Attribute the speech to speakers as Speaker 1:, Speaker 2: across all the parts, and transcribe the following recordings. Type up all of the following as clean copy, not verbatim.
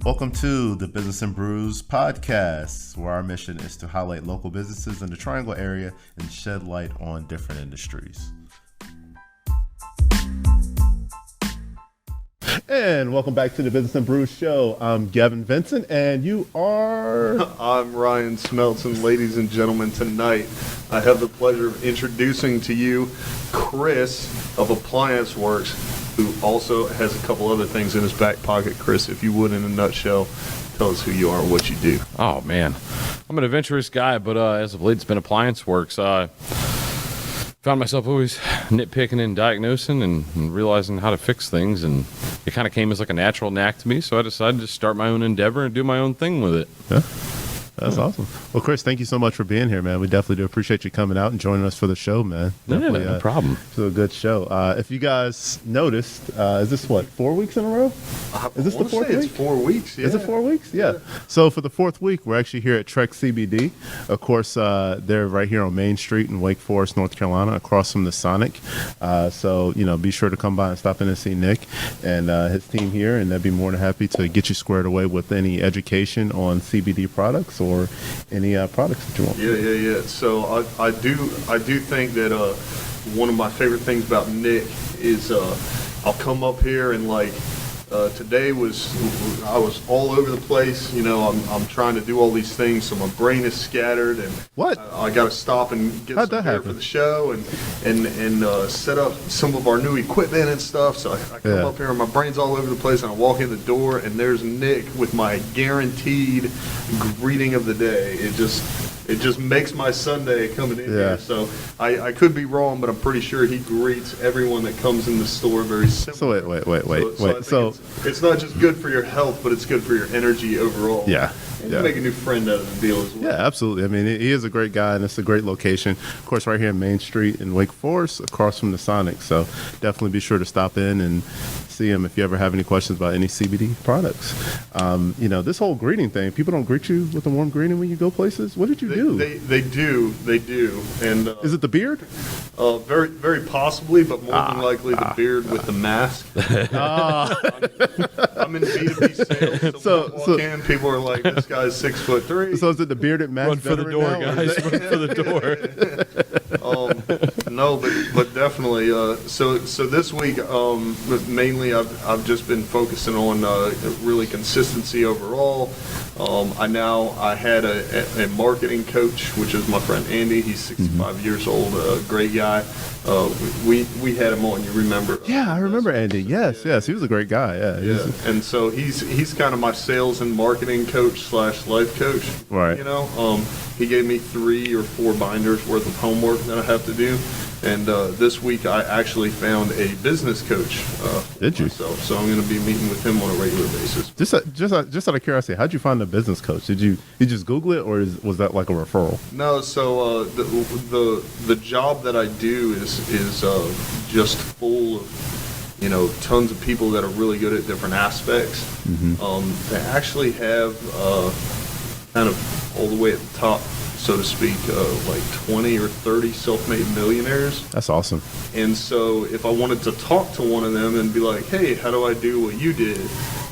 Speaker 1: Welcome to the Business and Brews podcast, where our mission is to highlight local businesses in the Triangle area and shed light on different industries. And welcome back to the Business and Brews show. I'm Gavin Vincent, and you are...
Speaker 2: I'm Ryan Smelton. Ladies and gentlemen, tonight I have the pleasure of introducing to you Chris of Appliance Works, who also has a couple other things in his back pocket. Chris, if you would, in a nutshell, tell us who you are and what you do.
Speaker 3: Oh, man. I'm an adventurous guy, but as of late, it's been Appliance Works. Found myself always nitpicking and diagnosing and realizing how to fix things, and it kind of came as like a natural knack to me, so I decided to start my own endeavor and do my own thing with it.
Speaker 1: Yeah. That's awesome. Well, Chris, thank you so much for being here, man. We definitely do appreciate you coming out and joining us for the show, man. Definitely,
Speaker 3: no problem.
Speaker 1: It's a good show. If you guys noticed, is this 4 weeks in a row? Is this the fourth week?
Speaker 2: It's 4 weeks, yeah.
Speaker 1: Is it 4 weeks? Yeah. So for the fourth week, we're actually here at Trek CBD. Of course, they're right here on Main Street in Wake Forest, North Carolina, across from the Sonic. So, be sure to come by and stop in and see Nick and his team here, and they'd be more than happy to get you squared away with any education on CBD products or any products that you want.
Speaker 2: Yeah. So I do think that one of my favorite things about Nick is I'll come up here and today I was all over the place. I'm trying to do all these things, so my brain is scattered, and I got to stop and get some hair for the show and set up some of our new equipment and stuff. So I come up here and my brain's all over the place, and I walk in the door and there's Nick with my guaranteed greeting of the day. It just makes my Sunday coming in here. So I could be wrong, but I'm pretty sure he greets everyone that comes in the store very similar.
Speaker 1: So wait.
Speaker 2: It's not just good for your health, but it's good for your energy overall.
Speaker 1: Yeah.
Speaker 2: And you make a new friend out of the deal as well.
Speaker 1: Yeah, absolutely. I mean, he is a great guy, and it's a great location. Of course, right here in Main Street in Wake Forest, across from the Sonic. So definitely be sure to stop in and see him if you ever have any questions about any CBD products. This whole greeting thing, people don't greet you with a warm greeting when you go places. What did you do?
Speaker 2: They do. And
Speaker 1: is it the beard?
Speaker 2: Very, very possibly, but more than likely the beard with the mask. I'm in B2B sales, so when I walk in, people are like, "This guy's 6'3".
Speaker 1: So is it the bearded mask?
Speaker 3: Run for the door, guys! Run for the door.
Speaker 2: No, but definitely. So this week, mainly I've just been focusing on really consistency overall. I had a marketing coach, which is my friend Andy. He's 65 years old, a great guy. We had him on. You remember?
Speaker 1: Yeah, I remember Andy. Yes. He was a great guy. Yeah.
Speaker 2: And so he's kind of my sales and marketing coach / life coach.
Speaker 1: Right.
Speaker 2: He gave me 3 or 4 binders worth of homework that I have to do. And this week I actually found a business coach.
Speaker 1: Did you?
Speaker 2: Myself. So I'm going to be meeting with him on a regular basis.
Speaker 1: Just out of curiosity, how'd you find the business coach? Did you just Google it, or was that like a referral?
Speaker 2: No. So the job that I do is just full of tons of people that are really good at different aspects. Mm-hmm. They actually have kind of all the way at the top, so to speak, 20 or 30 self-made millionaires.
Speaker 1: That's awesome.
Speaker 2: And so if I wanted to talk to one of them and be like, hey, how do I do what you did?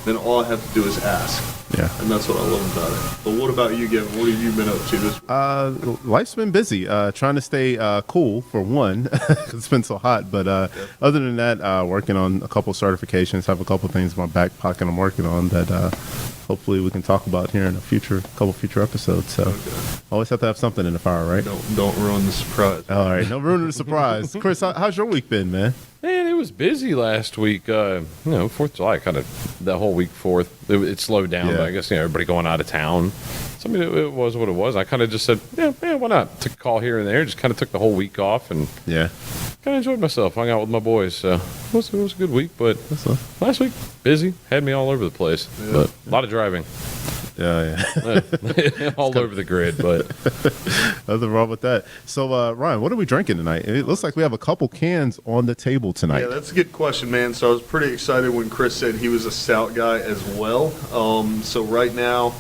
Speaker 2: Then all I have to do is ask.
Speaker 1: Yeah.
Speaker 2: And that's what I love about it. But what about you, Gavin? What have you been up to this week?
Speaker 1: Life's been busy. Trying to stay cool, for one, because it's been so hot. But other than that, working on a couple certifications, have a couple things in my back pocket I'm working on that hopefully we can talk about here in a couple future episodes. So always have to have something in the fire, right?
Speaker 2: Don't ruin the surprise.
Speaker 1: All right, don't ruin the surprise. Chris, how's your week been, man?
Speaker 3: Man, it was busy last week. 4th of July, kind of that whole week, 4th, it slowed down. But I guess everybody going out of town. So it was what it was. I kind of just said, why not? Took a call here and there. Just kind of took the whole week off and kind of enjoyed myself. Hung out with my boys. So it was a good week. But last week, busy. Had me all over the place. Yeah. But a lot of driving.
Speaker 1: Yeah.
Speaker 3: All over the grid, but
Speaker 1: nothing wrong with that. So, Ryan, what are we drinking tonight? It looks like we have a couple cans on the table tonight.
Speaker 2: Yeah, that's a good question, man. So I was pretty excited when Chris said he was a stout guy as well. So right now,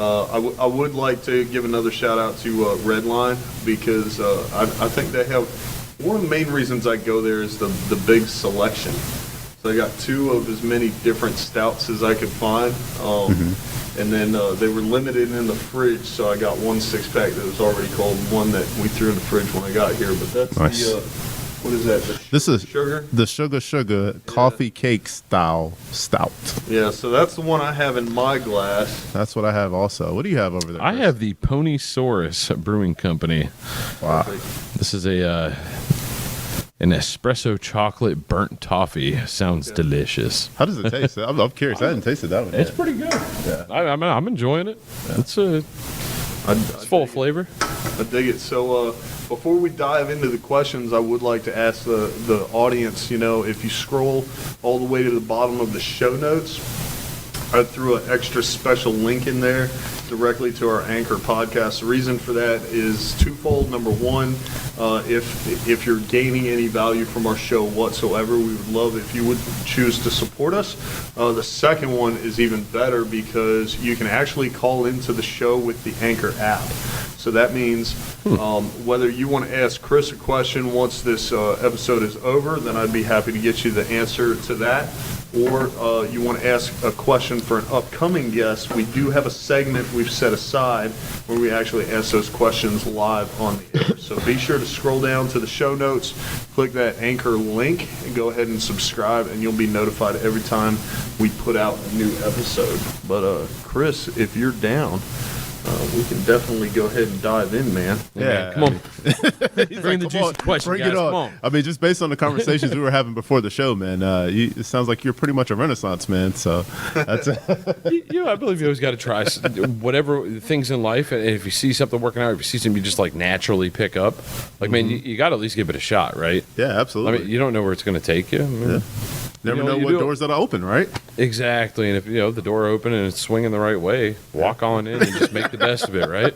Speaker 2: I would like to give another shout out to Redline, because I think they have, one of the main reasons I go there is the big selection. So I got 2 of as many different stouts as I could find. And then they were limited in the fridge, so I got 1 6-pack that was already cold, and 1 that we threw in the fridge when I got here. But that's
Speaker 1: Nice.
Speaker 2: the, what is that?
Speaker 1: This is
Speaker 2: sugar?
Speaker 1: the sugar coffee cake style stout.
Speaker 2: Yeah, so that's the one I have in my glass.
Speaker 1: That's what I have also. What do you have over there?
Speaker 3: I
Speaker 1: Chris?
Speaker 3: have the Ponysaurus Brewing Company.
Speaker 1: Wow.
Speaker 3: This is an espresso chocolate burnt toffee. Sounds delicious.
Speaker 1: How does it taste? I'm curious. I hadn't tasted that one
Speaker 3: It's
Speaker 1: yet.
Speaker 3: pretty good. Yeah. I'm enjoying it. It's full of flavor.
Speaker 2: I dig it. So before we dive into the questions, I would like to ask the audience, if you scroll all the way to the bottom of the show notes, I threw an extra special link in there directly to our Anchor podcast. The reason for that is twofold. Number one, if you're gaining any value from our show whatsoever, we would love if you would choose to support us. The second one is even better because you can actually call into the show with the Anchor app. So that means whether you want to ask Chris a question once this episode is over, then I'd be happy to get you the answer to that. Or you want to ask a question for an upcoming guest, we do have a segment we've set aside where we actually ask those questions live on the air. So be sure to scroll down to the show notes, click that Anchor link, and go ahead and subscribe, and you'll be notified every time we put out a new episode. But Chris, if you're down, we can definitely go ahead and dive in, man.
Speaker 1: Yeah.
Speaker 3: Come on. Bring the
Speaker 1: Come
Speaker 3: juicy
Speaker 1: on,
Speaker 3: question,
Speaker 1: bring
Speaker 3: guys.
Speaker 1: it on.
Speaker 3: Come on.
Speaker 1: I mean, just based on the conversations we were having before the show, man, it sounds like you're pretty much a Renaissance man. So that's
Speaker 3: I believe you always got to try whatever things in life. And if you see something working out, if you see something you just like naturally pick up, like, man, you got to at least give it a shot, right?
Speaker 1: yeah,
Speaker 3: I
Speaker 1: absolutely.
Speaker 3: mean, you don't know where it's going to take you. I mean,
Speaker 1: Never know
Speaker 3: you
Speaker 1: what
Speaker 3: do it.
Speaker 1: doors that'll open, right?
Speaker 3: Exactly. And if, the door open and it's swinging the right way, walk on in and just make the best of it, right?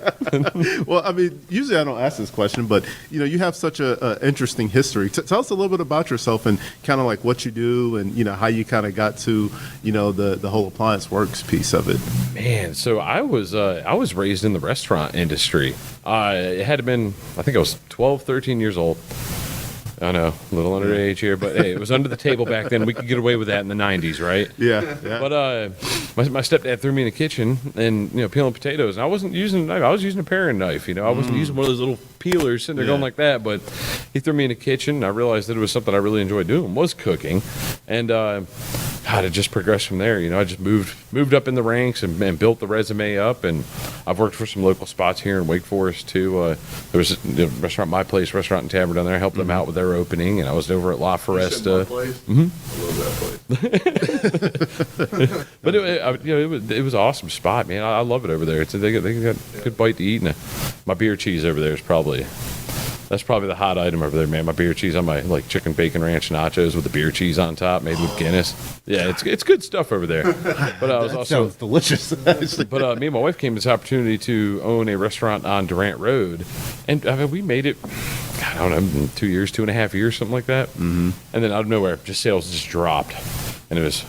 Speaker 1: Well, I mean, usually I don't ask this question, but you have such a interesting history. Tell us a little bit about yourself and kind of like what you do, and how you kind of got to the whole Appliance Works piece of it.
Speaker 3: Man, so I was raised in the restaurant industry. It had been, I think I was 12, 13 years old. I know, a little underage here, but hey, it was under the table back then. We could get away with that in the 90s, right?
Speaker 1: Yeah.
Speaker 3: But my stepdad threw me in the kitchen and peeling potatoes, and I wasn't using a knife. I was using a paring knife. I wasn't using one of those little peelers sitting there going like that. But he threw me in the kitchen, and I realized that it was something I really enjoyed doing, was cooking, and God, it just progressed from there. I just moved up in the ranks and built the resume up, and I've worked for some local spots here in Wake Forest too. There was a restaurant, My Place Restaurant and Tavern down there. I helped them out with their opening, and I was over at La Foresta.
Speaker 2: I love that place.
Speaker 3: But it was an awesome spot, man. I love it over there. They got a good bite to eat, and my beer cheese over there is probably the hot item over there, man. My beer cheese on my chicken bacon ranch nachos with the beer cheese on top, made with Guinness. Yeah, it's good stuff over there. But I was also
Speaker 1: Sounds delicious.
Speaker 3: But me and my wife came to this opportunity to own a restaurant on Durant Road, and we made it, I don't know, 2 years, 2.5 years, something like that. Mm-hmm. And then out of nowhere, sales just dropped, and it was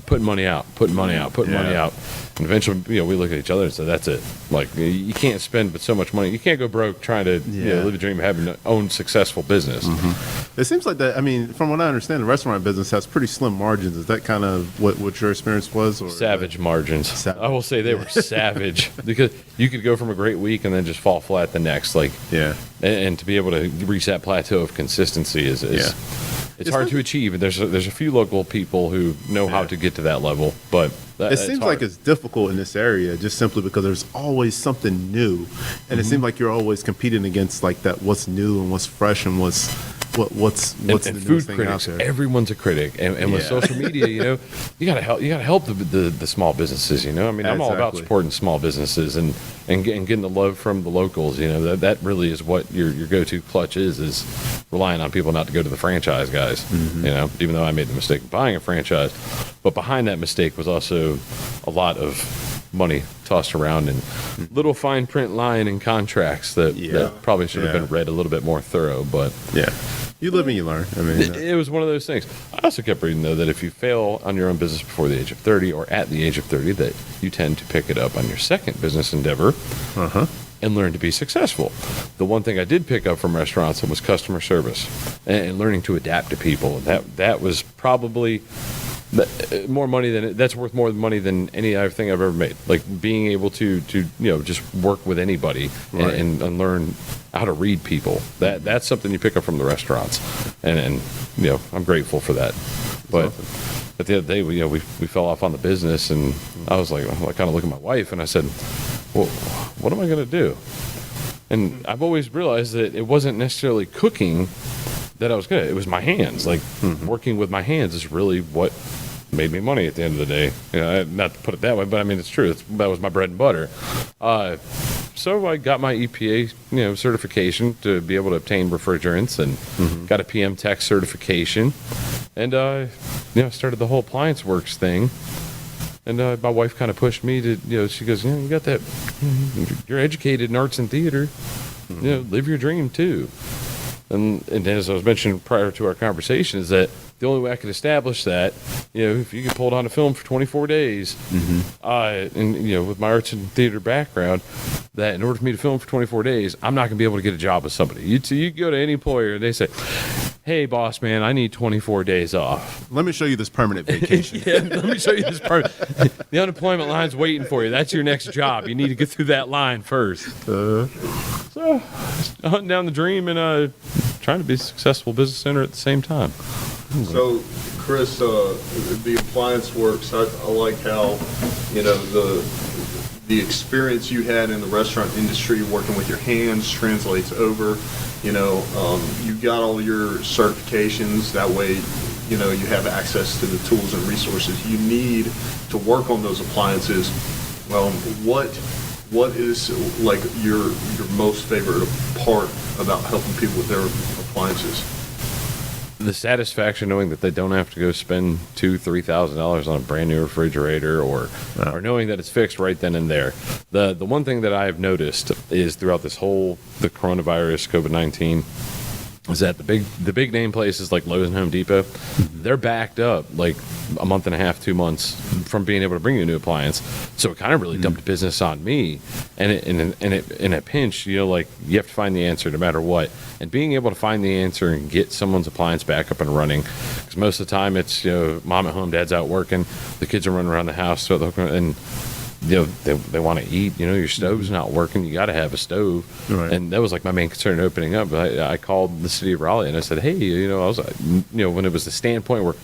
Speaker 3: putting money out, money out. And eventually, we looked at each other and said, "That's it. Like, you can't spend but so much money. You can't go broke trying to live a dream of having an own successful business."
Speaker 1: Mm-hmm. It seems like that. I mean, from what I understand, the restaurant business has pretty slim margins. Is that kind of what your experience was? Or
Speaker 3: Savage margins.
Speaker 1: Savage.
Speaker 3: I will say they were savage, because you could go from a great week and then just fall flat the next. And to be able to reach that plateau of consistency is it's hard to achieve. And there's a few local people who know how to get to that level, but
Speaker 1: it seems like it's difficult in this area just simply because there's always something new, and it seems like you're always competing against that what's new and what's fresh and what's the
Speaker 3: and
Speaker 1: newest
Speaker 3: food
Speaker 1: thing
Speaker 3: critics.
Speaker 1: out there.
Speaker 3: Everyone's a critic, and with social media, you gotta help the small businesses. I mean, I'm all about
Speaker 1: Exactly.
Speaker 3: supporting small businesses and getting the love from the locals. That really is what your go-to clutch is relying on people not to go to the franchise guys. Even though I made the mistake of buying a franchise, but behind that mistake was also a lot of money tossed around and little fine print line in contracts that probably should have been read a little bit more thorough. But
Speaker 1: you live and you learn. I mean,
Speaker 3: it was one of those things. I also kept reading, though, that if you fail on your own business before the age of 30 or at the age of 30, that you tend to pick it up on your second business endeavor. and learn to be successful. The one thing I did pick up from restaurants was customer service and learning to adapt to people. That was probably more money than that's worth more money than any other thing I've ever made. Like being able to just work with anybody and learn how to read people. That's something you pick up from the restaurants, and I'm grateful for that. But at the end of the day, we fell off on the business, and I was like, I kind of look at my wife and I said, well, what am I going to do? And I've always realized that it wasn't necessarily cooking that I was good at. It was my hands. Like working with my hands is really what made me money at the end of the day. Not to put it that way, but I mean, it's true. That was my bread and butter. So I got my EPA, certification to be able to obtain refrigerants, and got a PM Tech certification, and started the whole Appliance Works thing. And my wife kind of pushed me to, she goes, you got that, you're educated in arts and theater, live your dream too. And as I was mentioning prior to our conversation, is that the only way I could establish that, if you could pull it on a film for 24 days, and with my arts and theater background, that in order for me to film for 24 days, I'm not going to be able to get a job with somebody. You go to any employer and they say, hey, boss man, I need 24 days off.
Speaker 1: Let me show you this permanent vacation.
Speaker 3: Let me show you this part. The unemployment line's waiting for you. That's your next job. You need to get through that line first. So, hunting down the dream and trying to be a successful business owner at the same time.
Speaker 2: So, Chris, the Appliance Works, I like how, the experience you had in the restaurant industry working with your hands translates over. You got all your certifications. That way, you have access to the tools and resources you need to work on those appliances. Well, what is like your most favorite part about helping people with their appliances?
Speaker 3: The satisfaction knowing that they don't have to go spend $2,000-$3,000 on a brand new refrigerator, or knowing that it's fixed right then and there. The one thing that I've noticed is throughout the coronavirus, COVID-19, is that the big name places like Lowe's and Home Depot, they're backed up like a month and a half, 2 months from being able to bring you a new appliance. So it kind of really dumped business on me. And in a pinch, you have to find the answer no matter what. And being able to find the answer and get someone's appliance back up and running, because most of the time it's mom at home, dad's out working, the kids are running around the house, and they want to eat. Your stove's not working. You got to have a stove. Right. And that was like my main concern opening up. I called the city of Raleigh and I said, hey, I was, when it was the standpoint where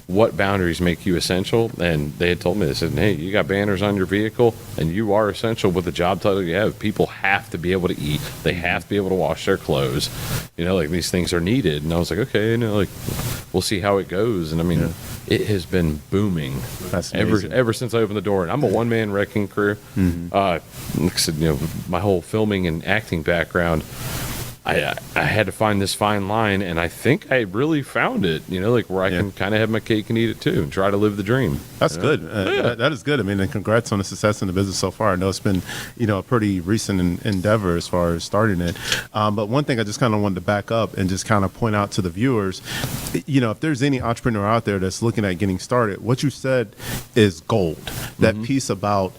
Speaker 3: what boundaries make you essential, and they had told me, they said, hey, you got banners on your vehicle and you are essential with the job title you have. People have to be able to eat. They have to be able to wash their clothes. These things are needed. And I was like, okay, we'll see how it goes. And I mean, it has been booming.
Speaker 1: That's amazing.
Speaker 3: ever since I opened the door. And I'm a one-man wrecking crew. Like I said, my whole filming and acting background, I had to find this fine line, and I think I really found it, where I can kind of have my cake and eat it too and try to live the dream.
Speaker 1: That's good. That is good. I mean, and congrats on the success in the business so far. I know it's been, a pretty recent endeavor as far as starting it. But one thing I just kind of wanted to back up and just kind of point out to the viewers, if there's any entrepreneur out there that's looking at getting started, what you said is gold. That piece about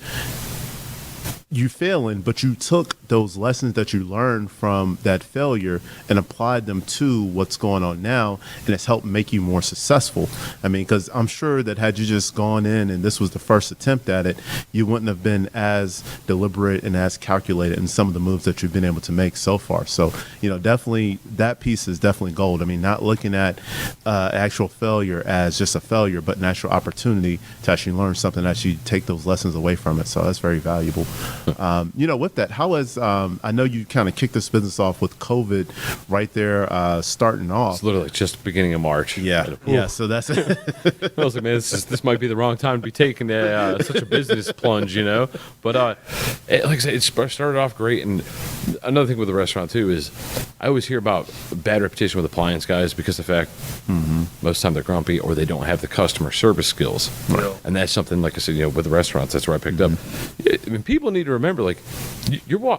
Speaker 1: you failing, but you took those lessons that you learned from that failure and applied them to what's going on now, and it's helped make you more successful. I mean, because I'm sure that had you just gone in and this was the first attempt at it, you wouldn't have been as deliberate and as calculated in some of the moves that you've been able to make so far. So, definitely that piece is definitely gold. I mean, not looking at actual failure as just a failure, but an actual opportunity to actually learn something, actually take those lessons away from it. So that's very valuable. With that, how has I know you kind of kicked this business off with COVID right there, starting off.
Speaker 3: It's literally just the beginning of March.
Speaker 1: Yeah. So that's
Speaker 3: I was like, man, this might be the wrong time to be taking such a business plunge, But like I said, it started off great. And another thing with the restaurant too is I always hear about bad reputation with appliance guys because of the fact most of the time they're grumpy or they don't have the customer service skills.
Speaker 2: Right.
Speaker 3: And that's something, like I said, with the restaurants, that's where I picked up. I mean, people need to remember, like,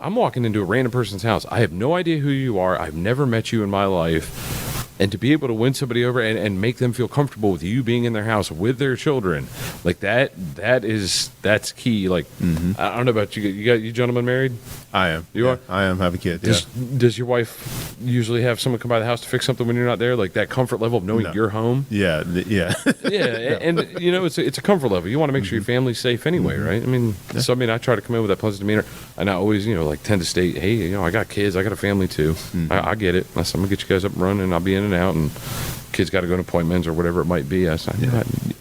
Speaker 3: I'm walking into a random person's house. I have no idea who you are. I've never met you in my life. and to be able to win somebody over and make them feel comfortable with you being in their house with their children, like that's key. Like, I don't know about you. You gentlemen married?
Speaker 1: I am.
Speaker 3: You are?
Speaker 1: I am. Have a kid.
Speaker 3: Does your wife usually have someone come by the house to fix something when you're not there? Like that comfort level of knowing you're home?
Speaker 1: Yeah. Yeah.
Speaker 3: And it's a comfort level. You want to make sure your family's safe anyway, right? I mean, so I try to come in with that pleasant demeanor, and I always, like tend to state, hey, I got kids, I got a family too. I get it. I'm gonna get you guys up and running, and I'll be in and out, and kids got to go to appointments or whatever it might be. I say,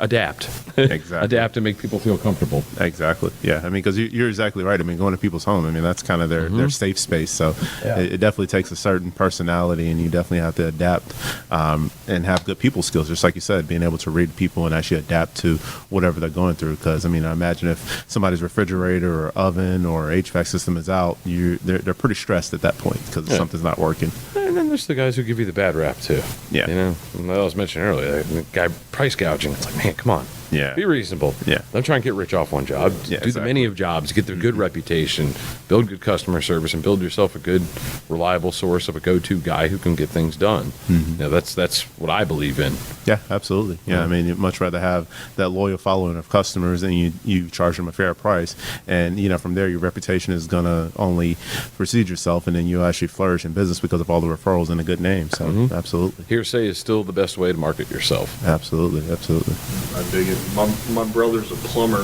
Speaker 3: adapt.
Speaker 1: Exactly.
Speaker 3: Adapt and make people feel comfortable.
Speaker 1: Exactly. Yeah. I mean, because you're exactly right. I mean, going to people's home, I mean, that's kind of their safe space. So it definitely takes a certain personality, and you definitely have to adapt and have good people skills. Just like you said, being able to read people and actually adapt to whatever they're going through. Because, I mean, I imagine if somebody's refrigerator or oven or HVAC system is out, they're pretty stressed at that point because something's not working.
Speaker 3: And then there's the guys who give you the bad rap too.
Speaker 1: Yeah.
Speaker 3: I was mentioning earlier, the guy price gouging. It's like, man, come on.
Speaker 1: Yeah.
Speaker 3: Be reasonable.
Speaker 1: Yeah.
Speaker 3: Don't try and get rich off one job. Do the many of jobs, get the good reputation, build good customer service, and build yourself a good, reliable source of a go-to guy who can get things done. That's what I believe in.
Speaker 1: Yeah, absolutely. Yeah, I mean, you'd much rather have that loyal following of customers and you charge them a fair price. And, from there, your reputation is going to only precede yourself, and then you actually flourish in business because of all the referrals and a good name. So, absolutely.
Speaker 3: Hearsay is still the best way to market yourself.
Speaker 1: Absolutely. Absolutely.
Speaker 2: I dig it. My brother's a plumber,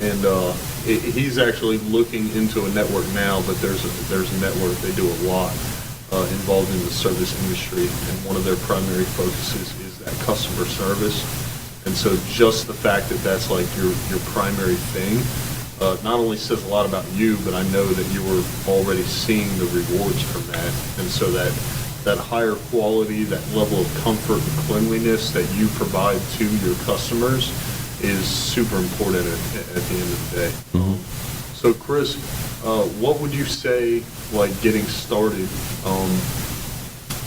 Speaker 2: and he's actually looking into a network now, but there's a network they do a lot involved in the service industry, and one of their primary focuses is that customer service. And so just the fact that that's like your primary thing not only says a lot about you, but I know that you were already seeing the rewards from that. And so that higher quality, that level of comfort and cleanliness that you provide to your customers is super important at the end of the day. So Chris, what would you say, like getting started?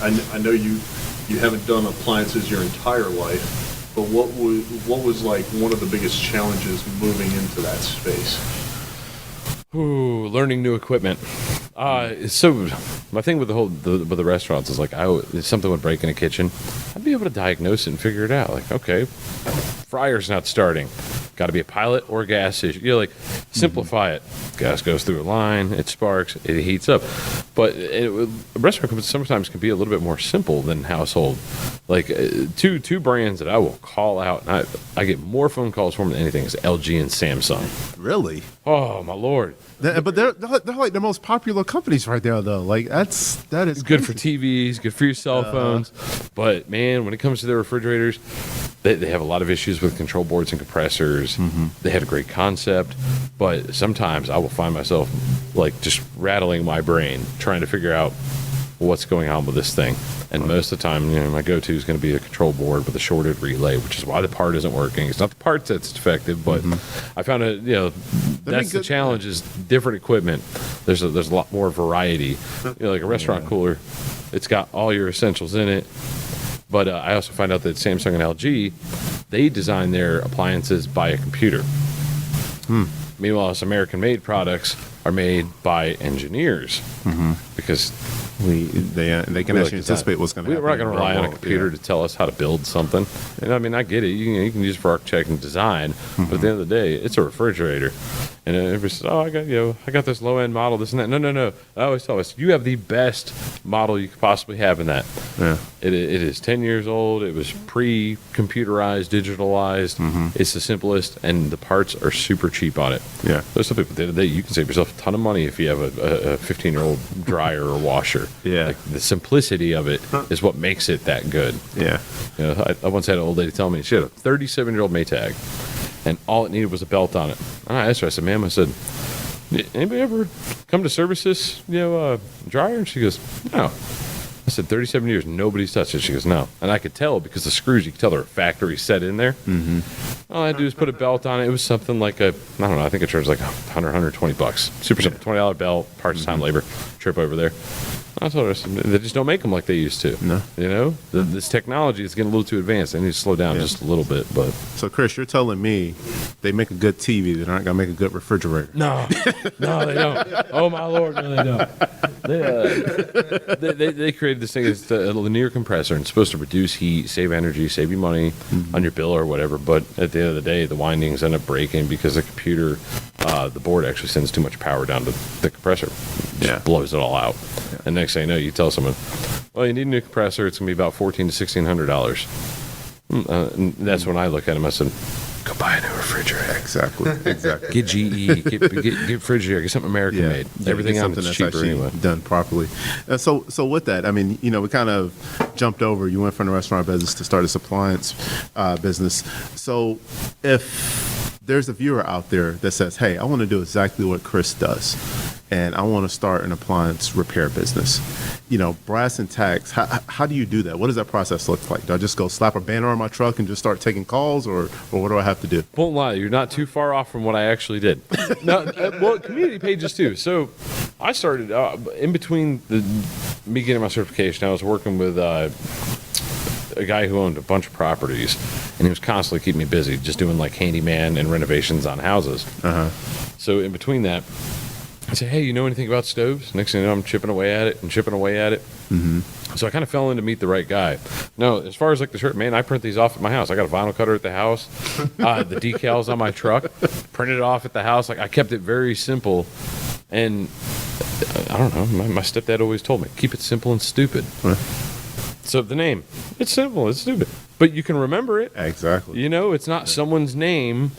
Speaker 2: I know you haven't done appliances your entire life, but what was like one of the biggest challenges moving into that space?
Speaker 3: Ooh, learning new equipment. So my thing with with the restaurants is like, if something would break in a kitchen, I'd be able to diagnose it and figure it out. Like, okay, fryer's not starting. Got to be a pilot or a gas issue. Like, simplify it. Gas goes through a line, it sparks, it heats up. But restaurant equipment sometimes can be a little bit more simple than household. Like two brands that I will call out, and I get more phone calls from than anything is LG and Samsung.
Speaker 1: Really?
Speaker 3: Oh my Lord!
Speaker 1: But they're like the most popular companies right there, though. Like that is
Speaker 3: good
Speaker 1: crazy.
Speaker 3: for TVs, good for your cell phones. But man, when it comes to their refrigerators, they have a lot of issues with control boards and compressors. They had a great concept, but sometimes I will find myself like just rattling my brain trying to figure out what's going on with this thing. And most of the time, my go-to is going to be a control board with a shorted relay, which is why the part isn't working. It's not the part that's defective, but I found that's the challenge is different equipment. There's a lot more variety. Like a restaurant cooler, it's got all your essentials in it. But I also find out that Samsung and LG, they design their appliances by a computer. Meanwhile, us American-made products are made by engineers because
Speaker 1: they can actually anticipate what's going to happen.
Speaker 3: We're not going to rely on a computer to tell us how to build something. And I mean, I get it. You can use it for architect and design, but at the end of the day, it's a refrigerator. And everybody says, "Oh, I got this low-end model, this and that." No. I always tell us, you have the best model you could possibly have in that. Yeah. It is 10 years old. It was pre-computerized, digitalized. It's the simplest, and the parts are super cheap on it. Yeah. There's some people that you can save yourself a ton of money if you have a 15-year-old dryer or washer. Yeah. Like the simplicity of it is what makes it that good. Yeah. I once had an old lady tell me she had a 37-year-old Maytag, and all it needed was a belt on it. And I asked her, I said, "Ma'am," I said, "Anybody ever come to service this, dryer?" And she goes, "No." I said, 37 years, nobody's touched it. She goes, "No." And I could tell because the screws, you could tell they're factory set in there. All I had to do was put a belt on it. It was something like I don't know, I think it charged like $100, $120. Super simple, $20 belt, parts, time, labor, trip over there. I told her, I said, they just don't make them like they used to.
Speaker 1: No.
Speaker 3: You know, this technology is getting a little too advanced. They need to slow down just a little bit. But
Speaker 1: So, Chris, you're telling me they make a good TV, they're not going to make a good refrigerator.
Speaker 3: no, they don't. Oh my Lord, no, they don't. They created this thing. It's a linear compressor, and it's supposed to reduce heat, save energy, save you money on your bill or whatever. But at the end of the day, the windings end up breaking because the computer, the board actually sends too much power down to the compressor. Just blows it all out. Yeah. And next thing you know, you tell someone, well, you need a new compressor. It's going to be about $1,400 to $1,600. And that's when I look at him. I said, go buy a new refrigerator.
Speaker 1: Exactly.
Speaker 3: Get GE, get refrigerator, get something American made. Everything
Speaker 1: get
Speaker 3: else is cheaper
Speaker 1: actually
Speaker 3: anyway.
Speaker 1: done properly. So with that, I mean, we kind of jumped over. You went from the restaurant business to start this appliance business. So if there's a viewer out there that says, hey, I want to do exactly what Chris does, and I want to start an appliance repair business, brass and tacks, how do you do that? What does that process look like? Do I just go slap a banner on my truck and just start taking calls, or what do I have to do?
Speaker 3: Won't lie, you're not too far off from what I actually did. No, well, community pages too. So I started in between me getting my certification. I was working with a guy who owned a bunch of properties, and he was constantly keeping me busy, just doing like handyman and renovations on houses. So in between that, I said, hey, you know anything about stoves? Next thing you know, I'm chipping away at it. So I kind of fell in to meet the right guy. No, as far as like the shirt, man, I print these off at my house. I got a vinyl cutter at the house. The decals on my truck, printed it off at the house. Like, I kept it very simple. And I don't know, my stepdad always told me, keep it simple and stupid. So the name, it's simple, it's stupid, but you can remember it.
Speaker 1: Exactly.
Speaker 3: It's not someone's name,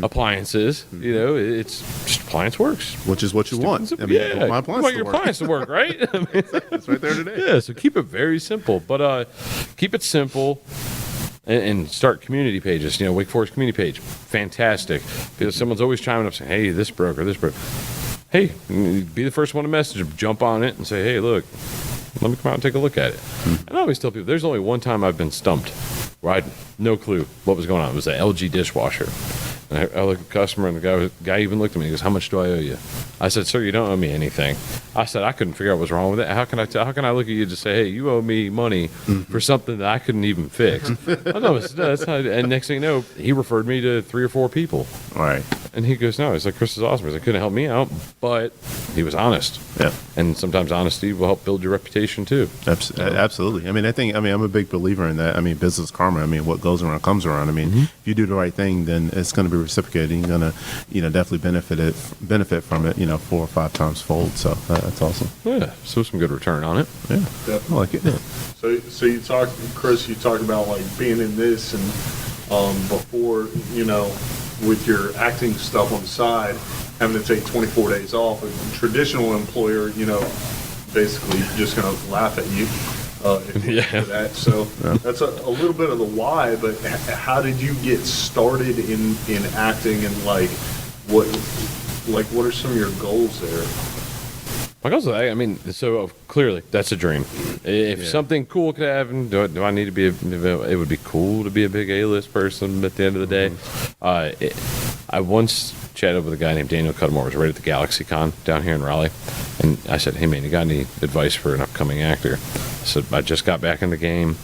Speaker 3: appliances. It's just Appliance Works.
Speaker 1: Which is what you want.
Speaker 3: I mean,
Speaker 1: my
Speaker 3: you want your appliance to work, right?
Speaker 1: It's right there today.
Speaker 3: Yeah, so keep it very simple, but keep it simple. And start community pages. Wake Forest community page, fantastic. Because someone's always chiming up saying, hey, this broke or this broke. Hey, be the first one to message them, jump on it and say, hey, look, let me come out and take a look at it. And I always tell people, there's only one time I've been stumped where I had no clue what was going on. It was an LG dishwasher. And I looked at the customer, and the guy even looked at me. He goes, how much do I owe you? I said, sir, you don't owe me anything. I said, I couldn't figure out what's wrong with it. How can I look at you and just say, hey, you owe me money for something that I couldn't even fix? I know, that's how, and next thing you know, he referred me to 3 or 4 people.
Speaker 1: All right.
Speaker 3: And he goes, no, he's like, Chris is awesome. He's like, couldn't help me out, but he was honest.
Speaker 1: Yeah.
Speaker 3: And sometimes honesty will help build your reputation too.
Speaker 1: Absolutely. I mean, I'm a big believer in that. I mean, business karma. I mean, what goes around comes around. I mean, if you do the right thing, then it's going to be reciprocated. You're going to, definitely benefit from it, 4 or 5 times fold. So that's awesome.
Speaker 3: Yeah. So some good return on it.
Speaker 1: Yeah.
Speaker 2: Definitely.
Speaker 1: I like it. Yeah.
Speaker 2: So you talked, Chris, you talked about like being in this and before, with your acting stuff on the side, having to take 24 days off. A traditional employer, basically just going to laugh at you if you do that. So that's a little bit of the why, but how did you get started in acting, and what are some of your goals there?
Speaker 3: My goals, so clearly that's a dream. If something cool could happen, do I need to be? It would be cool to be a big A-list person. At the end of the day, I once chatted with a guy named Daniel Cudmore. Was right at the GalaxyCon down here in Raleigh, and I said, "Hey man, you got any advice for an upcoming actor?" I said, "I just got back in the game.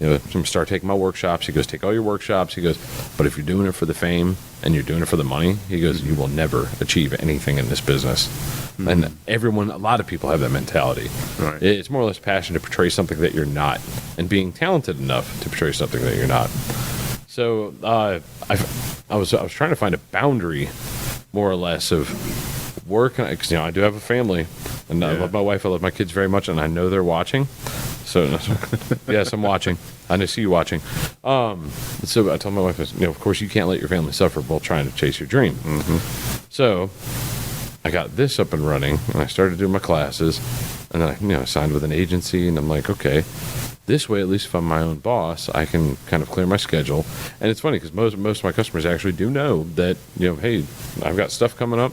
Speaker 3: I'm going to start taking my workshops." He goes, "Take all your workshops." He goes, "But if you're doing it for the fame and you're doing it for the money," he goes, "you will never achieve anything in this business." And a lot of people have that mentality.
Speaker 1: Right.
Speaker 3: It's more or less passion to portray something that you're not, and being talented enough to portray something that you're not. So I was trying to find a boundary, more or less, of work. Because I do have a family, and I love my wife, I love my kids very much, and I know they're watching. So yes, I'm watching. I see you watching. So I told my wife, of course you can't let your family suffer while trying to chase your dream. So I got this up and running, and I started doing my classes, and then I signed with an agency, and I'm like, okay, this way, at least if I'm my own boss, I can kind of clear my schedule. And it's funny because most of my customers actually do know that, hey, I've got stuff coming up,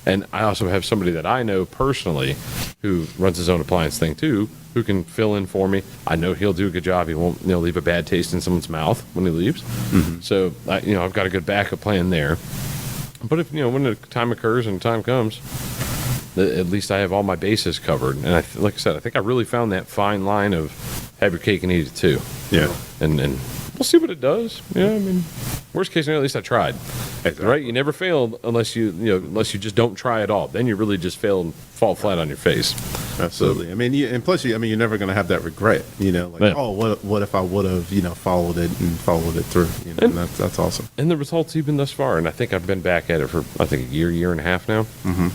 Speaker 3: and I also have somebody that I know personally who runs his own appliance thing too, who can fill in for me. I know he'll do a good job. He won't leave a bad taste in someone's mouth when he leaves. So I've got a good backup plan there. But if when the time occurs and time comes, at least I have all my bases covered. And like I said, I think I really found that fine line of have your cake and eat it too.
Speaker 1: Yeah.
Speaker 3: And we'll see what it does. Yeah, I mean, worst case scenario, at least I tried.
Speaker 1: Exactly.
Speaker 3: Right? You never failed unless unless you just don't try at all. Then you really just fail and fall flat on your face.
Speaker 1: Absolutely. I mean, and plus, you're never going to have that regret. Like,
Speaker 3: Yeah.
Speaker 1: oh, what if I would have, followed it through? And that's awesome.
Speaker 3: And the results even thus far, and I think I've been back at it for I think a year and a half now. Mm-hmm.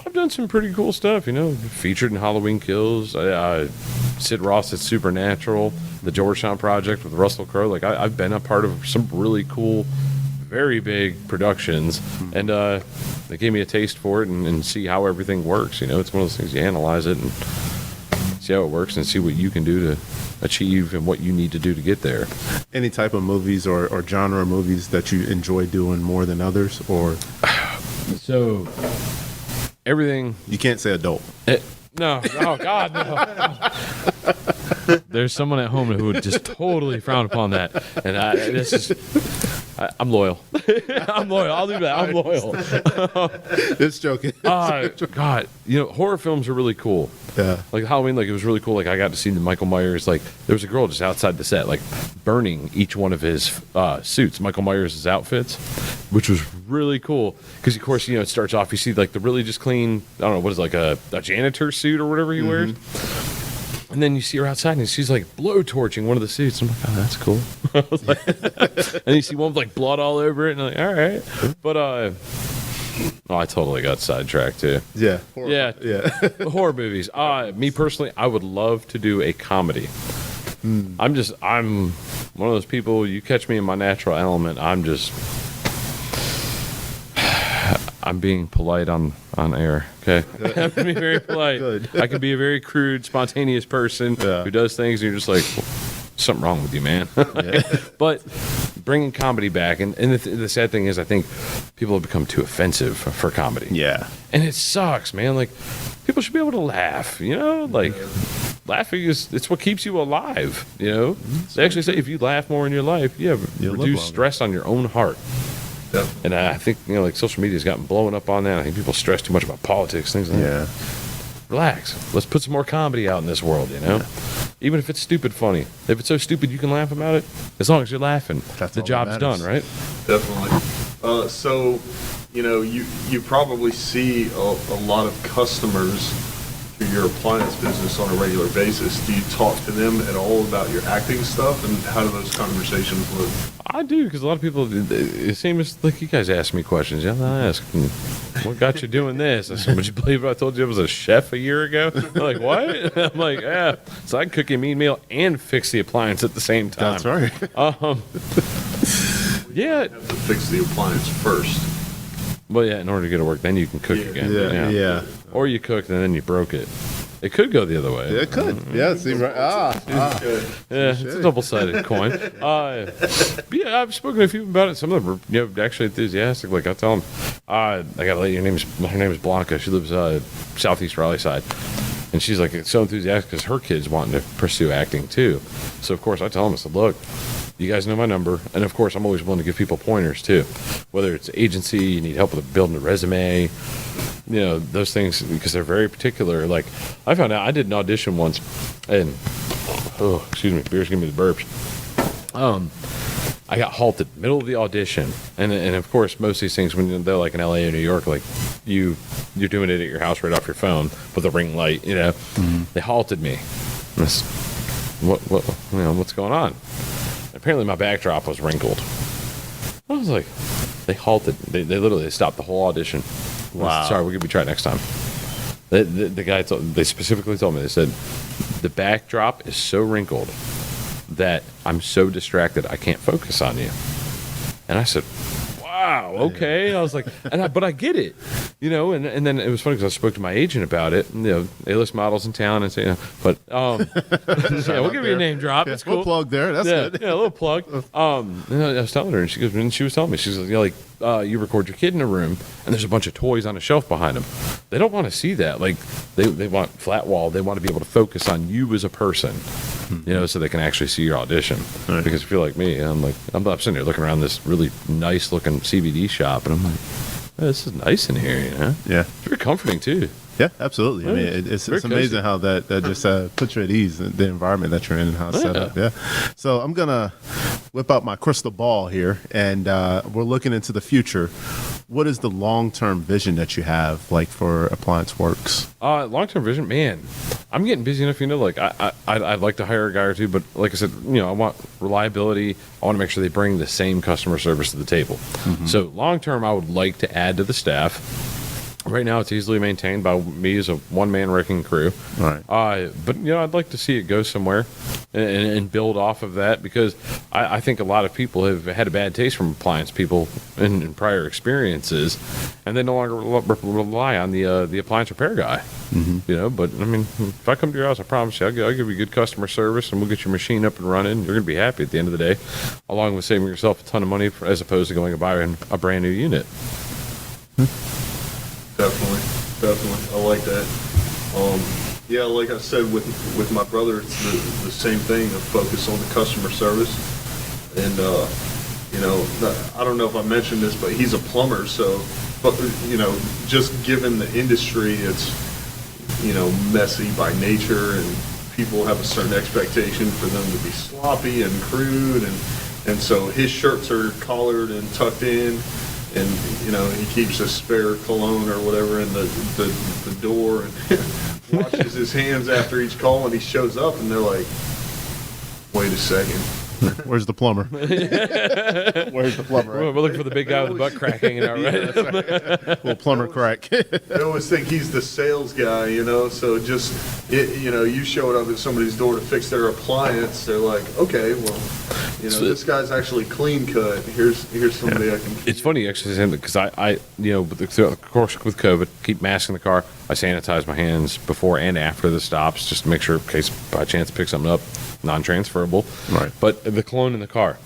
Speaker 3: I've done some pretty cool stuff, featured in Halloween Kills, Sid Ross at Supernatural, the Georgetown Project with Russell Crowe. Like I've been a part of some really cool, very big productions, and they gave me a taste for it and see how everything works. It's one of those things you analyze it and see how it works and see what you can do to achieve and what you need to do to get there.
Speaker 1: Any type of movies or genre movies that you enjoy doing more than others, or
Speaker 3: So everything.
Speaker 1: you can't say adult.
Speaker 3: No, oh God, no. There's someone at home who would just totally frown upon that, and I'm loyal. I'm loyal. I'll do that. I'm loyal.
Speaker 1: Just joking.
Speaker 3: God, horror films are really cool.
Speaker 1: Yeah.
Speaker 3: Like Halloween, it was really cool. Like I got to see the Michael Myers. Like there was a girl just outside the set, burning each one of his suits, Michael Myers' outfits, which was really cool. Because of course, it starts off. You see the really just clean. I don't know what is a janitor suit or whatever he wears. And then you see her outside, and she's blowtorching one of the suits. I'm like, oh, that's cool. And you see one with blood all over it, and I'm like, all right. But I totally got sidetracked too.
Speaker 1: Yeah.
Speaker 3: Yeah. Horror movies. Me personally, I would love to do a comedy. I'm one of those people. You catch me in my natural element. I'm being polite on air, okay? I'm being very polite.
Speaker 1: Good.
Speaker 3: I can be a very crude, spontaneous person who does things, and you're just like, something wrong with you, man. But bringing comedy back, and the sad thing is, I think people have become too offensive for comedy.
Speaker 1: Yeah.
Speaker 3: And it sucks, man. People should be able to laugh, Laughing it's what keeps you alive, They actually say if you laugh more in your life,
Speaker 1: You'll live
Speaker 3: reduce
Speaker 1: longer.
Speaker 3: stress on your own heart.
Speaker 2: Yep.
Speaker 3: And I think, social media's gotten blowing up on that. I think people stress too much about politics, things like that.
Speaker 1: Yeah.
Speaker 3: Relax. Let's put some more comedy out in this world,
Speaker 1: Yeah.
Speaker 3: Even if it's stupid funny. If it's so stupid you can laugh about it, as long as you're laughing,
Speaker 1: That's
Speaker 3: the
Speaker 1: all that
Speaker 3: job's
Speaker 1: matters.
Speaker 3: done, right?
Speaker 2: Definitely. So, you probably see a lot of customers through your appliance business on a regular basis. Do you talk to them at all about your acting stuff, and how do those conversations look?
Speaker 3: I do, because a lot of people, it seems like you guys ask me questions. Yeah, I ask, what got you doing this? I said, would you believe I told you I was a chef a year ago? They're like, what? I'm like, yeah. So I can cook you a mean meal and fix the appliance at the same time.
Speaker 1: That's right.
Speaker 3: Yeah.
Speaker 2: You have to fix the appliance first.
Speaker 3: Well, yeah, in order to get it to work, then you can cook again.
Speaker 1: Yeah.
Speaker 3: Or you cooked and then you broke it. It could go the other way.
Speaker 1: It could. Yeah. See, right.
Speaker 3: Yeah, it's a double-sided coin. But yeah, I've spoken to a few about it. Some of them are actually enthusiastic. Like I tell them, I got a lady. Her name is Blanca. She lives southeast Raleigh side, and she's so enthusiastic because her kid's wanting to pursue acting too. So of course I tell them, I said, look, you guys know my number, and of course I'm always willing to give people pointers too, whether it's agency, you need help with building a resume. Those things, because they're very particular. I found out I did an audition once, and excuse me, beer's giving me the burps. I got halted middle of the audition, and of course most of these things when they're in LA or New York, you're doing it at your house right off your phone with a ring light, They halted me. I said, what's going on? Apparently my backdrop was wrinkled. I was like, they halted. They literally stopped the whole audition.
Speaker 1: Wow.
Speaker 3: Sorry, we're gonna try next time. The guy they specifically told me, they said the backdrop is so wrinkled that I'm so distracted I can't focus on you. And I said, wow, okay. I was like, but I get it, and then it was funny because I spoke to my agent about it, A-list models in town, and say, but yeah, we'll give you a name drop. It's cool.
Speaker 1: We'll plug there. That's good.
Speaker 3: Yeah, a little plug. And I was telling her, and she was telling me, she's you record your kid in a room, and there's a bunch of toys on a shelf behind them. They don't want to see that. They want flat wall. They want to be able to focus on you as a person, so they can actually see your audition.
Speaker 1: Right.
Speaker 3: Because if you're like me, I'm sitting there looking around this really nice looking CBD shop, and I'm like, oh, this is nice in here,
Speaker 1: Yeah.
Speaker 3: It's very comforting too.
Speaker 1: Yeah, absolutely. I mean, it's
Speaker 3: Very
Speaker 1: amazing
Speaker 3: cozy.
Speaker 1: how that just puts you at ease in the environment that you're in and how it's set up. Yeah. So I'm gonna whip out my crystal ball here, and we're looking into the future. What is the long-term vision that you have, like for Appliance Works?
Speaker 3: Long-term vision, man. I'm getting busy enough, like I'd like to hire a guy or two, but like I said, I want reliability. I want to make sure they bring the same customer service to the table. So long-term, I would like to add to the staff. Right now, it's easily maintained by me as a one-man wrecking crew.
Speaker 1: Right.
Speaker 3: But I'd like to see it go somewhere and build off of that, because I think a lot of people have had a bad taste from appliance people in prior experiences, and they no longer rely on the appliance repair guy. But I mean, if I come to your house, I promise you, I'll give you good customer service, and we'll get your machine up and running. You're going to be happy at the end of the day, along with saving yourself a ton of money as opposed to going and buying a brand new unit.
Speaker 2: Definitely. I like that. Yeah, like I said, with my brother, it's the same thing, a focus on the customer service. And, I don't know if I mentioned this, but he's a plumber, so, just given the industry, it's, messy by nature, and people have a certain expectation for them to be sloppy and crude, and so his shirts are collared and tucked in. And he keeps a spare cologne or whatever in the door, and washes his hands after each call, and he shows up, and they're like, "Wait a second,
Speaker 1: Where's the plumber? Where's the plumber?
Speaker 3: We're looking for the big guy with the butt crack hanging out, right?
Speaker 1: Little plumber crack.
Speaker 2: I always think he's the sales guy, so you showed up at somebody's door to fix their appliance. They're like, okay, well, this guy's actually clean cut. Here's somebody I can.
Speaker 3: It's funny actually saying that, because I of course with COVID, keep masking the car. I sanitize my hands before and after the stops, just to make sure in case by chance pick something up, non-transferable.
Speaker 1: Right.
Speaker 3: But the cologne in the car,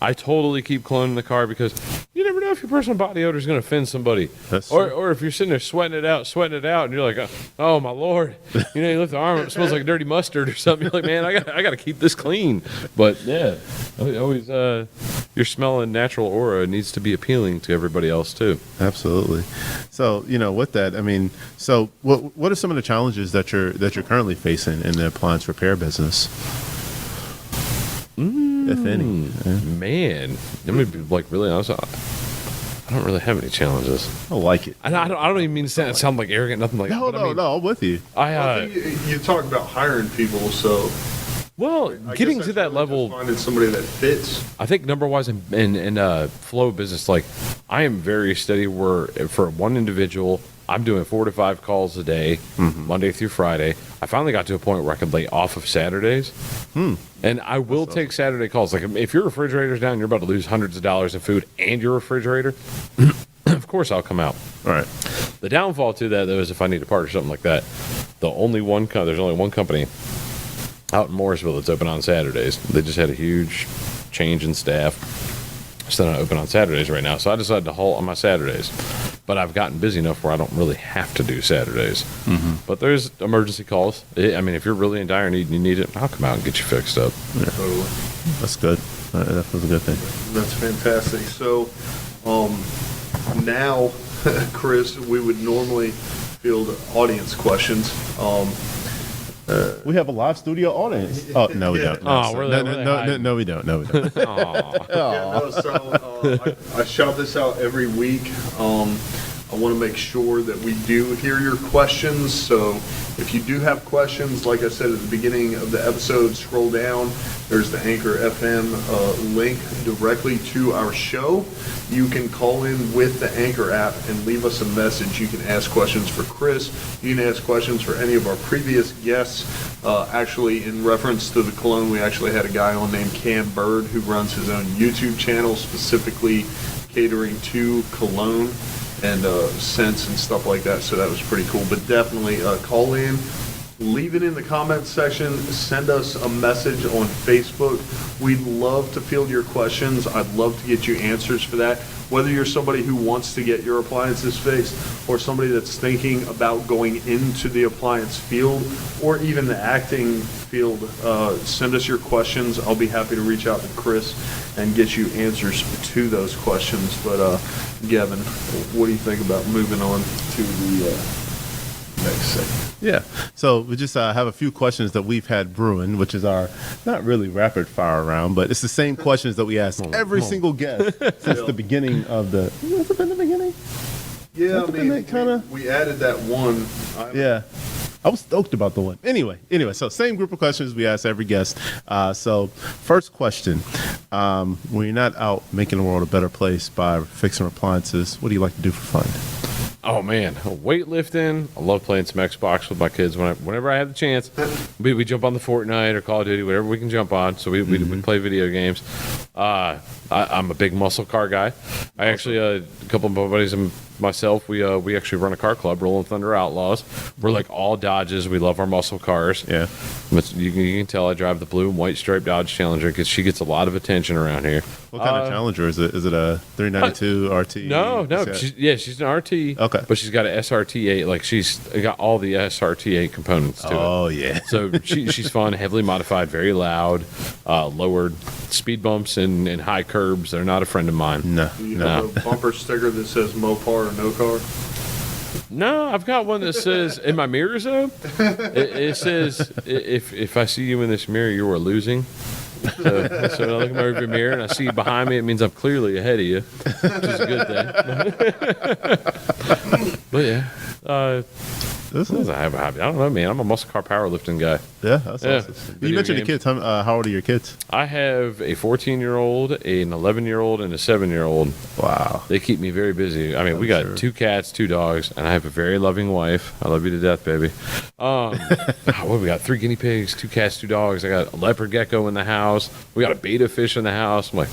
Speaker 3: I totally keep cologne in the car, because you never know if your personal body odor is going to offend somebody.
Speaker 1: That's
Speaker 3: or if you're sitting there sweating it out, and you're like, oh my Lord, you lift the arm up, it smells like dirty mustard or something. You're like, man, I got to keep this clean. But yeah, always your smell and natural aura needs to be appealing to everybody else too.
Speaker 1: Absolutely. So, with that, I mean, so what are some of the challenges that you're currently facing in the appliance repair business? If any. Yeah.
Speaker 3: Man, let me be really honest. I don't really have any challenges.
Speaker 1: I like it.
Speaker 3: I don't even mean to sound like arrogant, nothing like that.
Speaker 1: No,
Speaker 3: But I mean,
Speaker 1: I'm with you.
Speaker 2: I think you talk about hiring people, so I
Speaker 3: getting
Speaker 2: guess
Speaker 3: to
Speaker 2: that's
Speaker 3: that
Speaker 2: really
Speaker 3: level,
Speaker 2: just finding somebody that fits.
Speaker 3: I think number-wise in flow of business, like I am very steady. Where for one individual, I'm doing 4 to 5 calls a day, Monday through Friday. I finally got to a point where I could lay off of Saturdays. And I will take Saturday calls. Like if your refrigerator's down, you're about to lose hundreds of dollars in food and your refrigerator, of course I'll come out.
Speaker 1: All right.
Speaker 3: The downfall to that, though, is if I need to part or something like that, there's only one company out in Morrisville that's open on Saturdays. They just had a huge change in staff. So they're not open on Saturdays right now. So I decided to halt on my Saturdays. But I've gotten busy enough where I don't really have to do Saturdays. But there's emergency calls. I mean, if you're really in dire need and you need it, I'll come out and get you fixed up.
Speaker 1: Yeah.
Speaker 2: Totally.
Speaker 1: That's good. That was a good thing.
Speaker 2: That's fantastic. So now, Chris, we would normally field audience questions.
Speaker 1: We have a live studio audience. Oh, no, we don't.
Speaker 3: Oh,
Speaker 1: No,
Speaker 3: where
Speaker 1: no,
Speaker 3: they- where they
Speaker 1: no,
Speaker 3: hiding?
Speaker 1: no, we don't. No, we don't.
Speaker 2: I shout this out every week. I want to make sure that we do hear your questions. So if you do have questions, like I said at the beginning of the episode, scroll down. There's the Anchor FM link directly to our show. You can call in with the Anchor app and leave us a message. You can ask questions for Chris. You can ask questions for any of our previous guests. Actually, in reference to the cologne, we actually had a guy on named Cam Bird who runs his own YouTube channel specifically catering to cologne and scents and stuff like that. So that was pretty cool. But definitely call in. Leave it in the comments section. Send us a message on Facebook. We'd love to field your questions. I'd love to get you answers for that. Whether you're somebody who wants to get your appliances fixed or somebody that's thinking about going into the appliance field or even the acting field, send us your questions. I'll be happy to reach out to Chris and get you answers to those questions. But Gavin, what do you think about moving on to next segment.
Speaker 1: Yeah. So we just have a few questions that we've had brewing, which is our not really rapid fire round, but it's the same questions that we ask every single guest since the beginning of the. Has it been the beginning?
Speaker 2: Yeah,
Speaker 1: I mean,
Speaker 2: we added that one.
Speaker 1: Yeah. I was stoked about the one. Anyway, so same group of questions we ask every guest. So first question, when you're not out making the world a better place by fixing appliances, what do you like to do for fun?
Speaker 3: Oh man, weightlifting. I love playing some Xbox with my kids whenever I have the chance. We jump on the Fortnite or Call of Duty, whatever we can jump on. So we play video games. I'm a big muscle car guy. I actually a couple of my buddies and myself, we actually run a car club, Rolling Thunder Outlaws. We're like all Dodges. We love our muscle cars.
Speaker 1: Yeah.
Speaker 3: But you can tell I drive the blue and white striped Dodge Challenger because she gets a lot of attention around here.
Speaker 1: What kind of Challenger is it? Is it a 392 RT?
Speaker 3: No. She's an RT.
Speaker 1: Okay.
Speaker 3: But she's got an SRT8. Like she's got all the SRT8 components to it.
Speaker 1: Oh yeah.
Speaker 3: So she's fun, heavily modified, very loud, lowered speed bumps and high curbs. They're not a friend of mine.
Speaker 1: No.
Speaker 2: You have a bumper sticker that says Mopar or no car?
Speaker 3: No, I've got one that says in my mirrors though. It says if I see you in this mirror, you are losing. So when I look in my rearview mirror and I see you behind me, it means I'm clearly ahead of you, which is a good thing. But yeah, I don't know, man. I'm a muscle car powerlifting guy.
Speaker 1: Yeah, that's awesome. You
Speaker 3: Video
Speaker 1: mentioned
Speaker 3: games.
Speaker 1: the kids. How old are your kids?
Speaker 3: I have a 14-year-old, an 11-year-old, and a 7-year-old.
Speaker 1: Wow.
Speaker 3: They keep me very busy. I mean, we got 2 cats, 2 dogs, and I have a very loving wife. I love you to death, baby. What we got? 3 guinea pigs, 2 cats, 2 dogs. I got a leopard gecko in the house. We got a betta fish in the house. I'm like,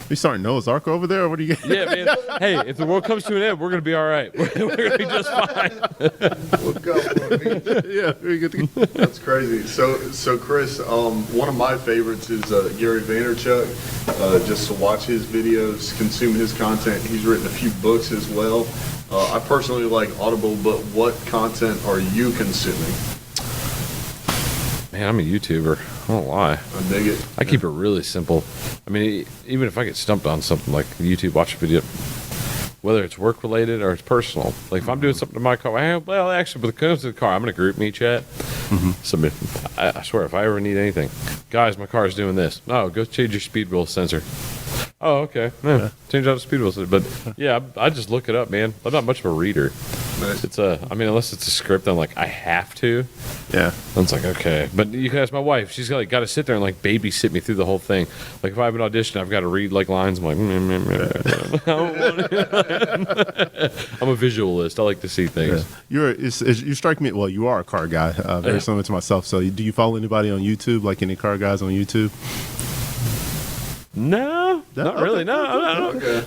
Speaker 1: You starting Noah's Ark over there, or what do you get?
Speaker 3: yeah, man. Hey, if the world comes to an end, we're gonna be all right. We're gonna be just fine.
Speaker 2: Look up what it means.
Speaker 1: Yeah, very good.
Speaker 2: That's crazy. So Chris, one of my favorites is Gary Vaynerchuk. Just to watch his videos, consume his content. He's written a few books as well. I personally like Audible, but what content are you consuming?
Speaker 3: Man, I'm a YouTuber. I don't lie.
Speaker 2: I dig it.
Speaker 3: I keep it really simple. I mean, even if I get stumped on something like YouTube, watch a video, whether it's work related or it's personal. Like if I'm doing something to my car, well, actually, when it comes to the car, I'm in a group me chat. Somebody, I swear, if I ever need anything, guys, my car's doing this. No, go change your speed wheel sensor. Oh, okay. Yeah, change out the speed wheel sensor. But yeah, I just look it up, man. I'm not much of a reader.
Speaker 2: Nice.
Speaker 3: It's unless it's a script, I'm like, I have to.
Speaker 1: Yeah.
Speaker 3: And it's like, okay. But you can ask my wife. She's got to sit there and like babysit me through the whole thing. Like if I have an audition, I've got to read like lines. I'm like, I'm a visualist. I like to see things.
Speaker 1: Yeah. You strike me. Well, you are a car guy, very similar to myself. So, do you follow anybody on YouTube? Like any car guys on YouTube?
Speaker 3: No, not really. No,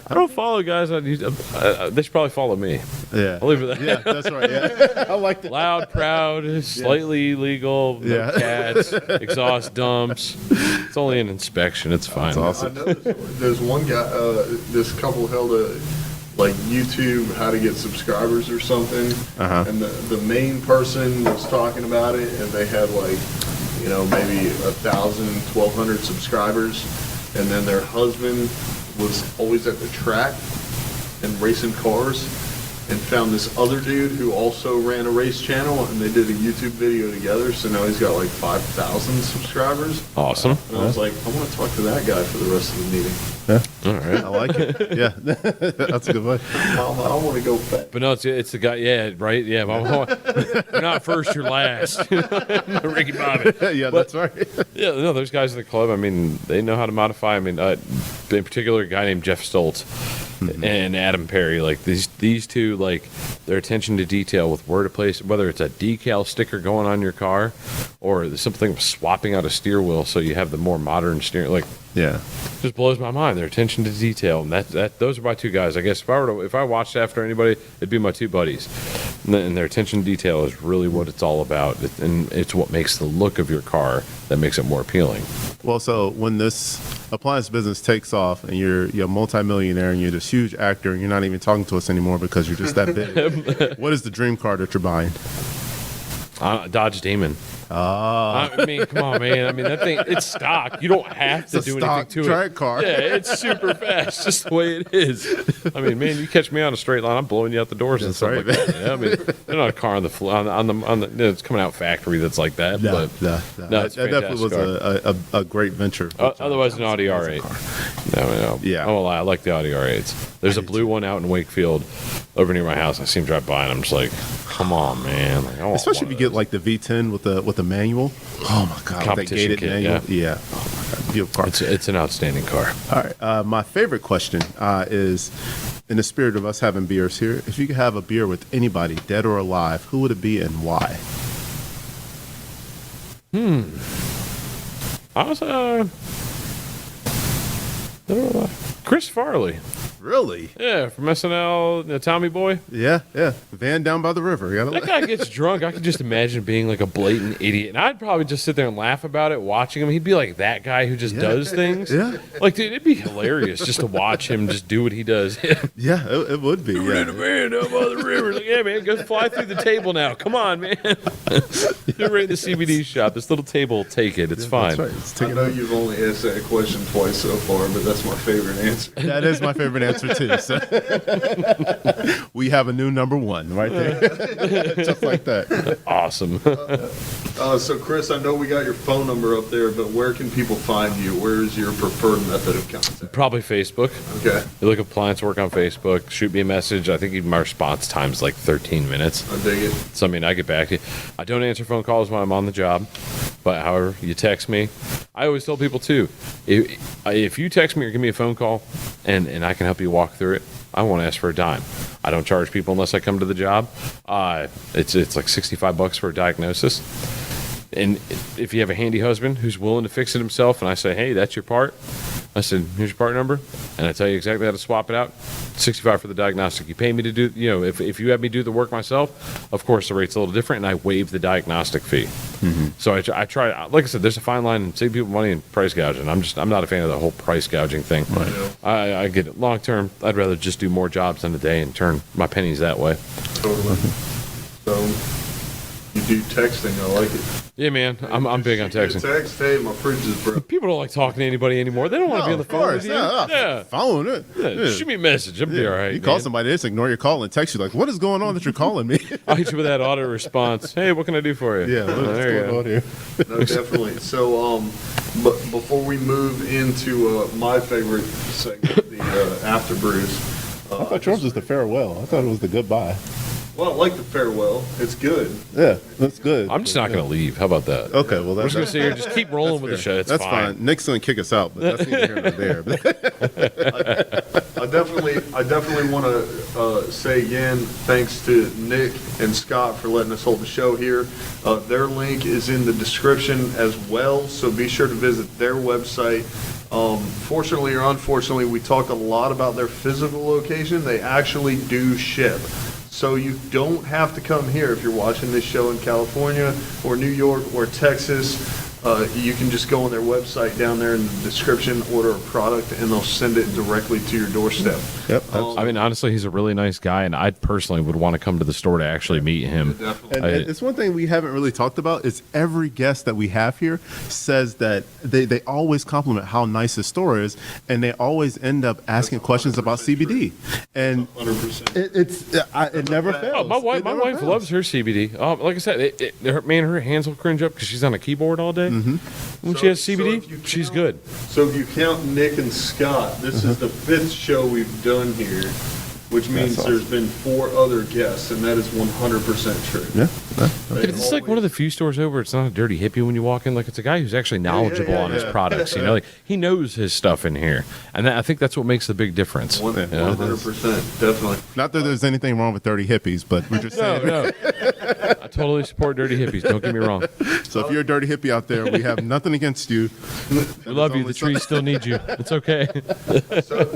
Speaker 3: I don't follow guys on YouTube. They should probably follow me.
Speaker 1: Yeah.
Speaker 3: I'll leave it there.
Speaker 1: Yeah, that's right. Yeah. I like that.
Speaker 3: Loud, proud, slightly illegal, no cats, exhaust dumps. It's only an inspection. It's fine.
Speaker 1: That's awesome.
Speaker 2: I know there's one guy, this couple held a like YouTube how to get subscribers or something, and the main person was talking about it, and they had like, maybe 1,000, 1,200 subscribers, and then their husband was always at the track and racing cars, and found this other dude who also ran a race channel, and they did a YouTube video together. So now he's got like 5,000 subscribers.
Speaker 3: Awesome.
Speaker 2: And I was like, I want to talk to that guy for the rest of the meeting.
Speaker 1: Yeah.
Speaker 3: All right.
Speaker 1: I like it. Yeah. That's a good one.
Speaker 2: I want to go back.
Speaker 3: But no, it's the guy. Yeah, right. Yeah, you're not first, you're last. Ricky Bobby.
Speaker 1: Yeah, that's right.
Speaker 3: Yeah, no, there's guys in the club. I mean, they know how to modify. I mean, in particular, a guy named Jeff Stoltz and Adam Perry. Like these two, like their attention to detail with where to place, whether it's a decal sticker going on your car, or something swapping out a steer wheel so you have the more modern steering. Like,
Speaker 1: Yeah.
Speaker 3: just blows my mind. Their attention to detail, and those are my two guys. I guess if I watched after anybody, it'd be my two buddies. And their attention to detail is really what it's all about, and it's what makes the look of your car that makes it more appealing.
Speaker 1: Well, so when this appliance business takes off and you're a multimillionaire and you're this huge actor and you're not even talking to us anymore because you're just that big, what is the dream car that you're buying?
Speaker 3: Dodge Demon. I mean, come on, man. I mean, that thing, it's stock. You don't have to
Speaker 1: It's a
Speaker 3: do
Speaker 1: stock
Speaker 3: anything to
Speaker 1: track
Speaker 3: it.
Speaker 1: car.
Speaker 3: Yeah, it's super fast, just the way it is. I mean, man, you catch me on a straight line, I'm blowing you out the doors and
Speaker 1: That's
Speaker 3: stuff
Speaker 1: right,
Speaker 3: like that. Yeah, I mean, they're not a car on the floor, on the it's coming out factory that's like that.
Speaker 1: No,
Speaker 3: but
Speaker 1: no.
Speaker 3: it's
Speaker 1: That definitely was
Speaker 3: fantastic
Speaker 1: a great venture.
Speaker 3: otherwise, an Audi R8. No,
Speaker 1: Yeah.
Speaker 3: I won't lie. I like the Audi R8s. There's a blue one out in Wakefield over near my house. I see him drive by, and I'm just like, come on, man. Like, I want
Speaker 1: Especially if
Speaker 3: one
Speaker 1: you
Speaker 3: of
Speaker 1: get like the V10 with the manual. Oh my god, with that
Speaker 3: Competition
Speaker 1: gated
Speaker 3: kit,
Speaker 1: manual. Yeah. Oh my god, beautiful car.
Speaker 3: It's an outstanding car.
Speaker 1: All right. My favorite question is, in the spirit of us having beers here, if you could have a beer with anybody, dead or alive, who would it be and why?
Speaker 3: I was Chris Farley.
Speaker 1: Really?
Speaker 3: Yeah, from SNL, the Tommy Boy.
Speaker 1: Yeah. Van down by the river. You
Speaker 3: That
Speaker 1: gotta,
Speaker 3: guy gets drunk. I can just imagine being like a blatant idiot. And I'd probably just sit there and laugh about it, watching him. He'd be like that guy who just does things.
Speaker 1: Yeah.
Speaker 3: Like, dude, it'd be hilarious just to watch him just do what he does.
Speaker 1: Yeah, it would be.
Speaker 3: We're in a man down by the river. Like, yeah, man, go fly through the table now. Come on, man. You're right in the CBD shop. This little table will take it. It's fine.
Speaker 1: That's right. Let's
Speaker 2: I
Speaker 1: take it
Speaker 2: know
Speaker 1: out.
Speaker 2: you've only asked that question twice so far, but that's my favorite answer.
Speaker 1: That is my favorite answer too. So. We have a new number one right there. Just like that.
Speaker 3: Awesome.
Speaker 2: So, Chris, I know we got your phone number up there, but where can people find you? Where is your preferred method of contact?
Speaker 3: Probably Facebook.
Speaker 2: Okay,
Speaker 3: You look at Appliance Work on Facebook, shoot me a message. I think even my response time is like 13 minutes.
Speaker 2: I dig it.
Speaker 3: So, I mean, I get back to you. I don't answer phone calls when I'm on the job, but however, you text me. I always tell people, too, if you text me or give me a phone call and I can help you walk through it, I won't ask for a dime. I don't charge people unless I come to the job. It's like $65 for a diagnosis. And if you have a handy husband who's willing to fix it himself, and I say, hey, that's your part, I said, here's your part number, and I tell you exactly how to swap it out, $65 for the diagnostic. You pay me to do, if you have me do the work myself, of course the rate's a little different, and I waive the diagnostic fee. Mm-hmm. So I try, like I said, there's a fine line in saving people money and price gouging. I'm not a fan of the whole price gouging thing.
Speaker 2: Right.
Speaker 3: I get it. Long term, I'd rather just do more jobs in a day and turn my pennies that way.
Speaker 2: Totally. So, you do texting. I like it.
Speaker 3: Yeah, man, I'm big on texting.
Speaker 2: Text, hey, my fridge is broke.
Speaker 3: People don't like talking to anybody anymore. They don't want to be on the phone with you.
Speaker 1: Yeah. Phone.
Speaker 3: Yeah, shoot me a message. I'll be all right.
Speaker 1: You call
Speaker 3: man.
Speaker 1: somebody, just ignore your call and text you like, "What is going on that you're calling me?"
Speaker 3: I'll hit you with that auto response. Hey, what can I do for you?
Speaker 1: Yeah, what's
Speaker 3: there you
Speaker 1: going
Speaker 3: go.
Speaker 1: on here?
Speaker 2: No, definitely. So, but before we move into my favorite segment, the after brews.
Speaker 1: I thought yours was the farewell. I thought it was the goodbye.
Speaker 2: Well, I like the farewell. It's good.
Speaker 1: Yeah, that's good.
Speaker 3: I'm just not going to leave. How about that?
Speaker 1: Okay, well
Speaker 3: We're
Speaker 1: that's
Speaker 3: just going to sit here and just keep rolling with the show. It's
Speaker 1: that's
Speaker 3: fine.
Speaker 1: fine. Nick's gonna kick us out, but that's neither here nor there.
Speaker 2: I definitely want to say again, thanks to Nick and Scott for letting us hold the show here. Their link is in the description as well, so be sure to visit their website. Fortunately or unfortunately, we talked a lot about their physical location. They actually do ship. So you don't have to come here if you're watching this show in California or New York or Texas. You can just go on their website down there in the description, order a product, and they'll send it directly to your doorstep.
Speaker 1: Yep.
Speaker 3: I mean, honestly, he's a really nice guy, and I personally would want to come to the store to actually meet him.
Speaker 2: Definitely.
Speaker 1: And it's one thing we haven't really talked about is every guest that we have here says that they always compliment how nice the store is, and they always end up asking questions about CBD. And
Speaker 2: 100%.
Speaker 1: it never fails.
Speaker 3: Oh, my wife
Speaker 1: It never
Speaker 3: wife
Speaker 1: fails.
Speaker 3: loves her CBD. Like I said, her hands will cringe up because she's on a keyboard all day. When she has
Speaker 2: So
Speaker 3: CBD,
Speaker 2: if you
Speaker 3: she's
Speaker 2: count-
Speaker 3: good.
Speaker 2: So if you count Nick and Scott, this is the 5th show we've done here, which means
Speaker 1: That's awesome.
Speaker 2: there's been 4 other guests, and that is 100% true.
Speaker 1: Yeah.
Speaker 2: They
Speaker 3: This is like one of the few stores over. It's not a dirty hippie when you walk in. Like, it's a guy who's actually knowledgeable on his products. Like he knows his stuff in here, and I think that's what makes the big difference.
Speaker 2: 100%, definitely.
Speaker 1: Not that there's anything wrong with dirty hippies, but we're just saying.
Speaker 3: No. I totally support dirty hippies. Don't get me wrong.
Speaker 1: So if you're a dirty hippie out there, we have nothing against you.
Speaker 3: We love you. The trees still need you. It's okay.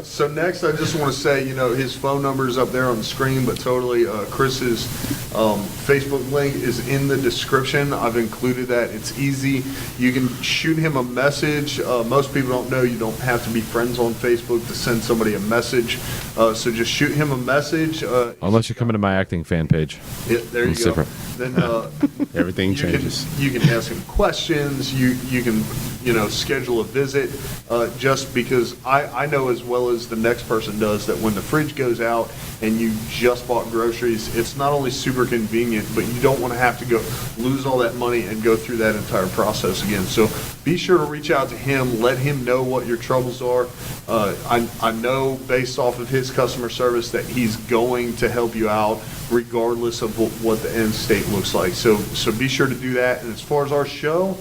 Speaker 2: So next, I just want to say, his phone number is up there on the screen, but totally, Chris's Facebook link is in the description. I've included that. It's easy. You can shoot him a message. Most people don't know you don't have to be friends on Facebook to send somebody a message. So just shoot him a message.
Speaker 3: Unless you come into my acting fan page.
Speaker 2: There you
Speaker 3: It's
Speaker 2: go.
Speaker 3: different.
Speaker 2: Then
Speaker 1: Everything changes.
Speaker 2: You can ask him questions. You can schedule a visit. Just because I know as well as the next person does that when the fridge goes out and you just bought groceries, it's not only super convenient, but you don't want to have to go lose all that money and go through that entire process again. So be sure to reach out to him. Let him know what your troubles are. I know based off of his customer service that he's going to help you out regardless of what the end state looks like. So be sure to do that. And as far as our show,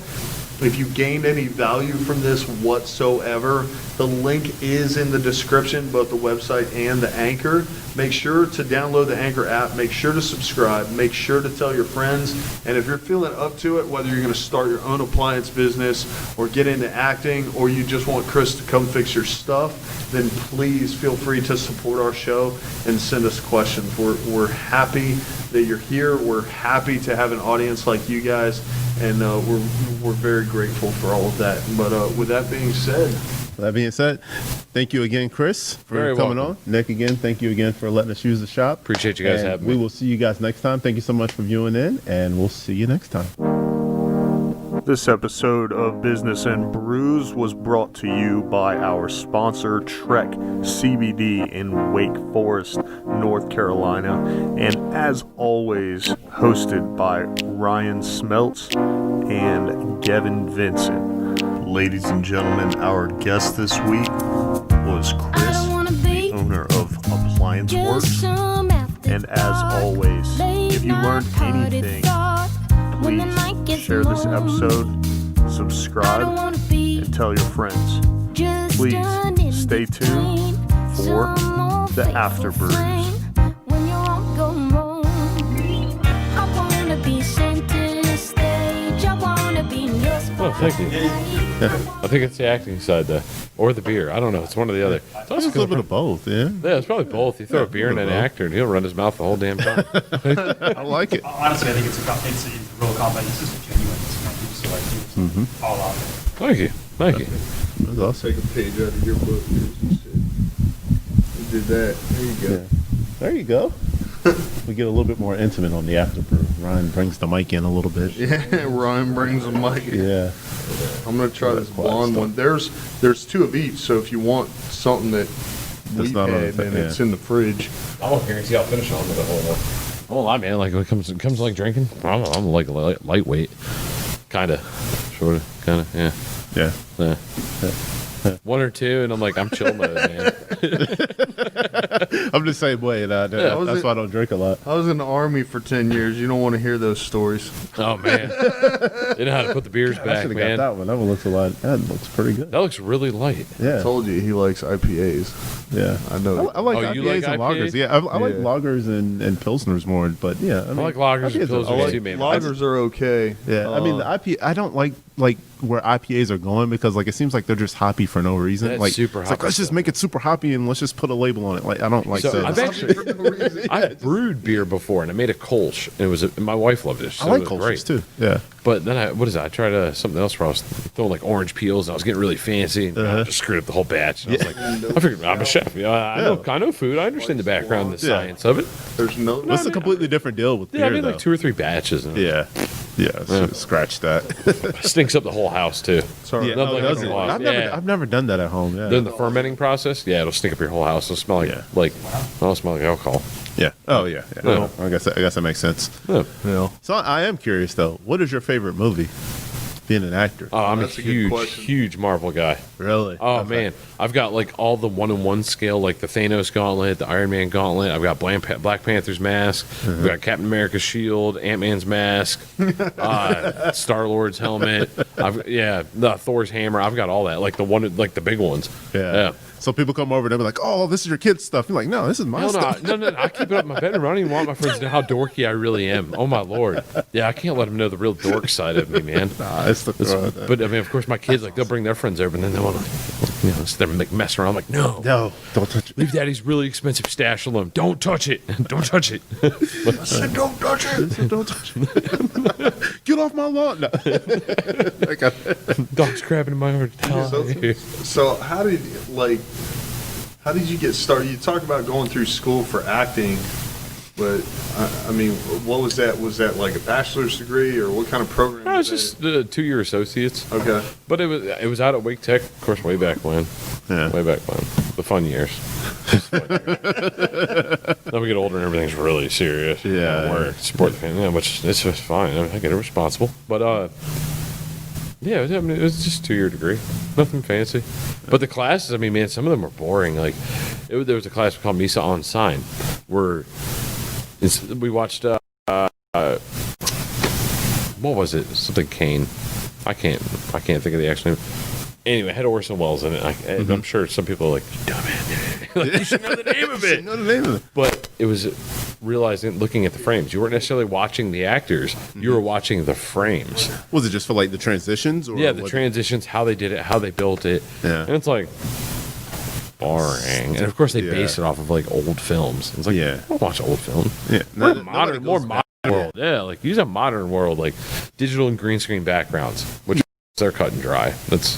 Speaker 2: if you gained any value from this whatsoever, the link is in the description, both the website and the Anchor. Make sure to download the Anchor app. Make sure to subscribe. Make sure to tell your friends. And if you're feeling up to it, whether you're going to start your own appliance business or get into acting, or you just want Chris to come fix your stuff, then please feel free to support our show and send us questions. We're happy that you're here. We're happy to have an audience like you guys, and we're very grateful for all of that. But with that being said,
Speaker 1: thank you again, Chris, for
Speaker 3: Very
Speaker 1: coming
Speaker 3: welcome.
Speaker 1: on. Nick, again, thank you again for letting us use the shop.
Speaker 3: Appreciate you guys
Speaker 1: And
Speaker 3: having
Speaker 1: we
Speaker 3: me.
Speaker 1: will see you guys next time. Thank you so much for viewing in, and we'll see you next time.
Speaker 2: this episode of Business and Brews was brought to you by our sponsor, Trek CBD in Wake Forest, North Carolina, and as always, hosted by Ryan Smeltz and Gavin Vincent. Ladies and gentlemen, our guest this week was Chris, the owner of Appliance Works. And as always, if you learned anything, please share this episode, subscribe, and tell your friends. Please stay tuned for the After Brews.
Speaker 3: Oh, thank you. I think it's the acting side, though. Or the beer. I don't know. It's one or the other.
Speaker 1: It's a little bit of both, yeah.
Speaker 3: Yeah, it's probably both. You throw a beer in an actor, and he'll run his mouth the whole damn time.
Speaker 1: I like it.
Speaker 4: Honestly, I think it's a real compliment. It's just a genuine so like it's all out there.
Speaker 3: Thank you. Thank you.
Speaker 1: That's awesome.
Speaker 2: Take a page out of your book. You did that. There you go.
Speaker 1: Yeah. There you go. We get a little bit more intimate on the after brew. Ryan brings the mic in a little bit.
Speaker 2: Yeah, Ryan brings a mic.
Speaker 1: Yeah.
Speaker 2: I'm gonna try this
Speaker 1: quiet
Speaker 2: blonde
Speaker 1: stuff.
Speaker 2: one. There's two of each, so if you want something that we
Speaker 1: not on
Speaker 2: had
Speaker 1: the-
Speaker 2: and
Speaker 1: yeah.
Speaker 2: it's in the fridge.
Speaker 3: I won't guarantee I'll finish on with the whole one. I won't lie, man. Like when it comes to like drinking, I'm like lightweight, kind of, sort of, kind of, yeah.
Speaker 1: Yeah.
Speaker 3: One or two, and I'm like, I'm chill mode, man.
Speaker 1: I'm the same way, and
Speaker 2: was
Speaker 1: that's
Speaker 2: it-
Speaker 1: why I don't drink a lot.
Speaker 2: I was in the Army for 10 years. You don't want to hear those stories.
Speaker 3: Oh man, they know how to put the beers
Speaker 1: I
Speaker 3: back,
Speaker 1: should have
Speaker 3: man.
Speaker 1: got that one. That one looks a lot. That looks pretty good.
Speaker 3: That looks really light.
Speaker 1: Yeah.
Speaker 2: Told you he likes IPAs.
Speaker 1: Yeah.
Speaker 2: I know.
Speaker 1: I like
Speaker 3: Oh,
Speaker 1: IPAs
Speaker 3: you like
Speaker 1: and
Speaker 3: IPAs?
Speaker 1: lagers. Yeah, I like
Speaker 2: Yeah.
Speaker 1: lagers and pilsners more, but yeah.
Speaker 3: I like lagers and
Speaker 1: IPAs are
Speaker 3: pilsners
Speaker 1: okay.
Speaker 3: too, man.
Speaker 2: Lagers are okay.
Speaker 1: Yeah, I mean the IPA. I don't like where IPAs are going because like it seems like they're just hoppy for no reason.
Speaker 3: That's
Speaker 1: like
Speaker 3: super
Speaker 1: it's like
Speaker 3: hoppy
Speaker 1: let's just
Speaker 3: stuff.
Speaker 1: make it super hoppy and let's just put a label on it. Like I don't like
Speaker 3: So
Speaker 1: that.
Speaker 3: I've actually I've brewed beer before, and I made a Kolsch, and it was my wife loved it. So
Speaker 1: I like
Speaker 3: it was
Speaker 1: cultures
Speaker 3: great.
Speaker 1: too. Yeah.
Speaker 3: But then I tried something else where I was throwing like orange peels, and I was getting really fancy, and I just screwed up the whole batch. And I was like, I figured I'm a chef. Yeah, I know food. I understand the background, the
Speaker 1: Yeah.
Speaker 3: science of it.
Speaker 2: There's no.
Speaker 1: It's a completely different deal with
Speaker 3: Yeah, I
Speaker 1: beer,
Speaker 3: made
Speaker 1: though.
Speaker 3: like 2 or 3 batches, and
Speaker 1: Yeah. Scratch that.
Speaker 3: it stinks up the whole house too.
Speaker 2: Sorry.
Speaker 1: Yeah.
Speaker 3: Nothing like
Speaker 1: does
Speaker 3: a
Speaker 1: it?
Speaker 3: lot.
Speaker 1: I've never done that at home. Yeah.
Speaker 3: Then the fermenting process, yeah, it'll stink up your whole house. It'll smell it'll smell like alcohol.
Speaker 1: Yeah. Oh yeah.
Speaker 3: Yeah.
Speaker 1: I guess that makes sense.
Speaker 3: Yeah.
Speaker 2: Yeah.
Speaker 1: So I am curious though. What is your favorite movie? Being an actor.
Speaker 3: Oh, I'm
Speaker 2: That's
Speaker 3: a
Speaker 2: a good
Speaker 3: huge,
Speaker 2: question.
Speaker 3: huge Marvel guy.
Speaker 1: Really?
Speaker 3: Oh
Speaker 1: Okay.
Speaker 3: man, I've got like all the 1-on-1 scale, like the Thanos gauntlet, the Iron Man gauntlet. I've got Black Panther's mask. I've got Captain America's shield, Ant-Man's mask, Star Lord's helmet. The Thor's hammer. I've got all that, like the big ones.
Speaker 1: Yeah. So people come over and they're like, "Oh, this is your kid's stuff." You're like, "No, this is my
Speaker 3: No,
Speaker 1: stuff."
Speaker 3: no, I keep it up in my bedroom. I don't even want my friends to know how dorky I really am. Oh my lord. Yeah, I can't let them know the real dork side of me, man.
Speaker 1: Nah, it's the
Speaker 3: But I mean, of course, my kids they'll bring their friends over, and then they want to, sit there and like mess around. I'm like, no,
Speaker 1: no, don't touch it.
Speaker 3: leave Daddy's really expensive stash alone. Don't touch it. Don't touch it.
Speaker 2: I said, don't touch it.
Speaker 1: Don't touch it. Get off my lawn. No.
Speaker 3: Dog's crabbing in my yard.
Speaker 2: So how did How did you get started? You talk about going through school for acting, but I mean, what was that? Was that like a bachelor's degree, or what kind of program?
Speaker 3: No, it was just the 2-year associates.
Speaker 2: Okay.
Speaker 3: But it was out at Wake Tech, of course, way back when.
Speaker 1: Yeah.
Speaker 3: Way back when. The fun years. Then we get older and everything's really serious.
Speaker 1: Yeah.
Speaker 3: Work, support the family, which it's just fine. I get it responsible. But yeah, I mean, it was just a 2-year degree. Nothing fancy. But the classes, I mean, man, some of them were boring. Like, there was a class called Misa on Sign where we watched, what was it? Something Kane. I can't think of the actual name. Anyway, it had Orson Welles in it. I'm sure some people are like, you dumbass. Like, you should know the name of it.
Speaker 1: Know the name of it.
Speaker 3: But it was realizing, looking at the frames. You weren't necessarily watching the actors. You were watching the frames.
Speaker 1: Was it just for like the transitions? Or
Speaker 3: Yeah, the transitions, how they did it, how they built it.
Speaker 1: Yeah.
Speaker 3: And it's like, boring. And of course, they base it off of like old films. It's like,
Speaker 1: Yeah.
Speaker 3: I don't watch old film.
Speaker 1: Yeah.
Speaker 3: More
Speaker 1: Nobody
Speaker 3: modern
Speaker 1: goes back.
Speaker 3: world. Yeah, like use a modern world, like digital and green screen backgrounds, which they're cut and dry. It's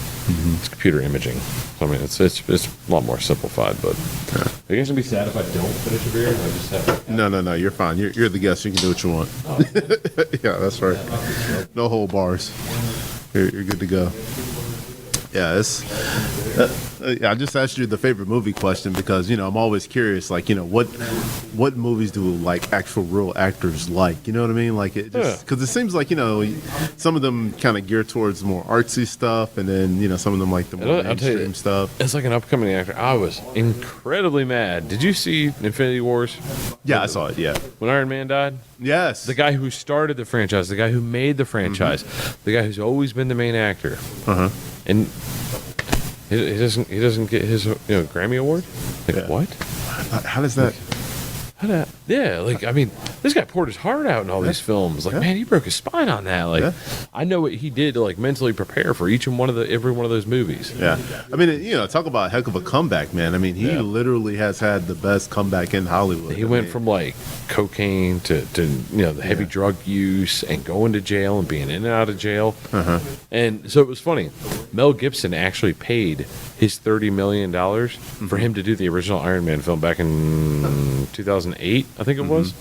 Speaker 3: computer imaging. So, I mean, it's a lot more simplified. But are you guys gonna be sad if I don't finish a beer? I just have
Speaker 1: No. You're fine. You're the guest. You can do what you want. Yeah, that's right. No whole bars. You're good to go. Yeah, I just asked you the favorite movie question because I'm always curious. Like what movies do like actual real actors like? You know what I mean? Like it just because it seems like some of them kind of gear towards more artsy stuff, and then some of them like the more
Speaker 3: I'll tell you,
Speaker 1: mainstream stuff.
Speaker 3: It's like an upcoming actor. I was incredibly mad. Did you see Infinity Wars?
Speaker 1: Yeah, I saw it. Yeah.
Speaker 3: When Iron Man died?
Speaker 1: Yes.
Speaker 3: The guy who started the franchise, the guy who made the franchise, the guy who's always been the main actor. And he doesn't get his Grammy award? Like what?
Speaker 1: How does that?
Speaker 3: Yeah, like I mean, this guy poured his heart out in all these films. Like, man, he broke his spine on that. Like, I know what he did to like mentally prepare for every one of those movies.
Speaker 1: Yeah, I mean, talk about a heck of a comeback, man. I mean, he literally has had the best comeback in Hollywood.
Speaker 3: He went from like cocaine to the heavy drug use and going to jail and being in and out of jail. And so it was funny. Mel Gibson actually paid his $30 million for him to do the original Iron Man film back in 2008, I think it was.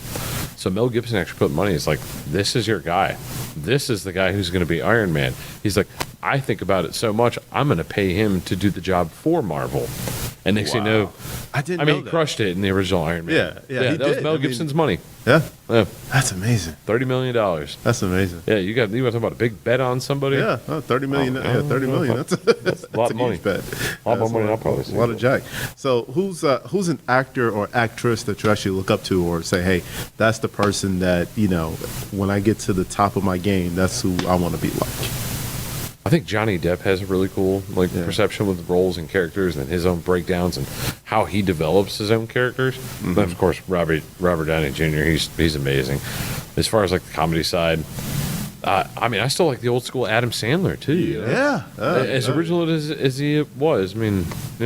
Speaker 3: So Mel Gibson actually put money. It's like, this is your guy. This is the guy who's going to be Iron Man. He's like, I think about it so much, I'm going to pay him to do the job for Marvel. And next thing you know,
Speaker 1: I didn't
Speaker 3: I mean,
Speaker 1: know
Speaker 3: he
Speaker 1: that.
Speaker 3: crushed it in the original Iron Man.
Speaker 1: Yeah, he
Speaker 3: that was
Speaker 1: did.
Speaker 3: Mel
Speaker 1: I mean-
Speaker 3: Gibson's money.
Speaker 1: Yeah,
Speaker 3: Yeah,
Speaker 1: that's amazing.
Speaker 3: $30 million.
Speaker 1: That's amazing.
Speaker 3: Yeah, you want to talk about a big bet on somebody?
Speaker 1: Yeah, 30 million. Yeah, 30 million. That's
Speaker 3: a lot of money.
Speaker 1: Huge bet.
Speaker 3: A lot more
Speaker 1: That's
Speaker 3: money I'll probably see.
Speaker 1: A lot of jack. So who's an actor or actress that you actually look up to, or say, hey, that's the person that when I get to the top of my game, that's who I want to be like.
Speaker 3: I think Johnny Depp has a really cool perception with roles and characters and his own breakdowns and how he develops his own characters. And of course, Robert Downey Jr. He's amazing. As far as like the comedy side, I mean, I still like the old school Adam Sandler too.
Speaker 1: Yeah,
Speaker 3: As original as he was. I mean, he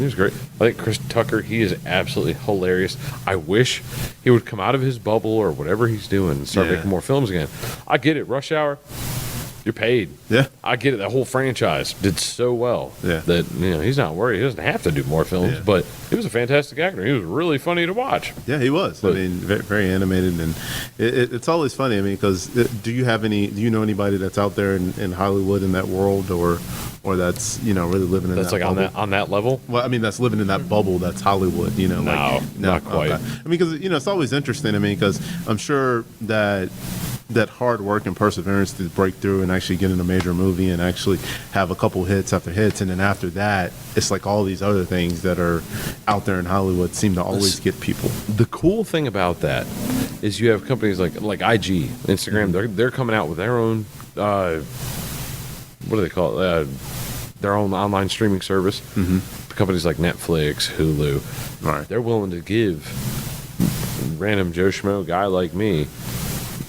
Speaker 3: was great. I think Chris Tucker, he is absolutely hilarious. I wish he would come out of his bubble or whatever he's doing and start making more films again. I get it. Rush Hour. You're paid.
Speaker 1: Yeah.
Speaker 3: I get it. That whole franchise did so well
Speaker 1: Yeah.
Speaker 3: that he's not worried. He doesn't have to do more films, but he was a fantastic actor. He was really funny to watch.
Speaker 1: Yeah, he was.
Speaker 3: But-
Speaker 1: I mean, very, very animated, and it's always funny. I mean, because do you know anybody that's out there in Hollywood in that world, or that's really living in
Speaker 3: That's
Speaker 1: that
Speaker 3: like
Speaker 1: bubble?
Speaker 3: on that level.
Speaker 1: Well, I mean, that's living in that bubble that's Hollywood,
Speaker 3: No, not quite.
Speaker 1: Okay. I mean, because, it's always interesting. I mean, because I'm sure that hard work and perseverance to break through and actually get in a major movie and actually have a couple hits after hits. And then after that, it's like all these other things that are out there in Hollywood seem to always get people.
Speaker 3: The cool thing about that is you have companies like IG, Instagram. They're coming out with their own what do they call it? Their own online streaming service. Companies like Netflix, Hulu.
Speaker 1: Right.
Speaker 3: They're willing to give random Joe Schmo guy like me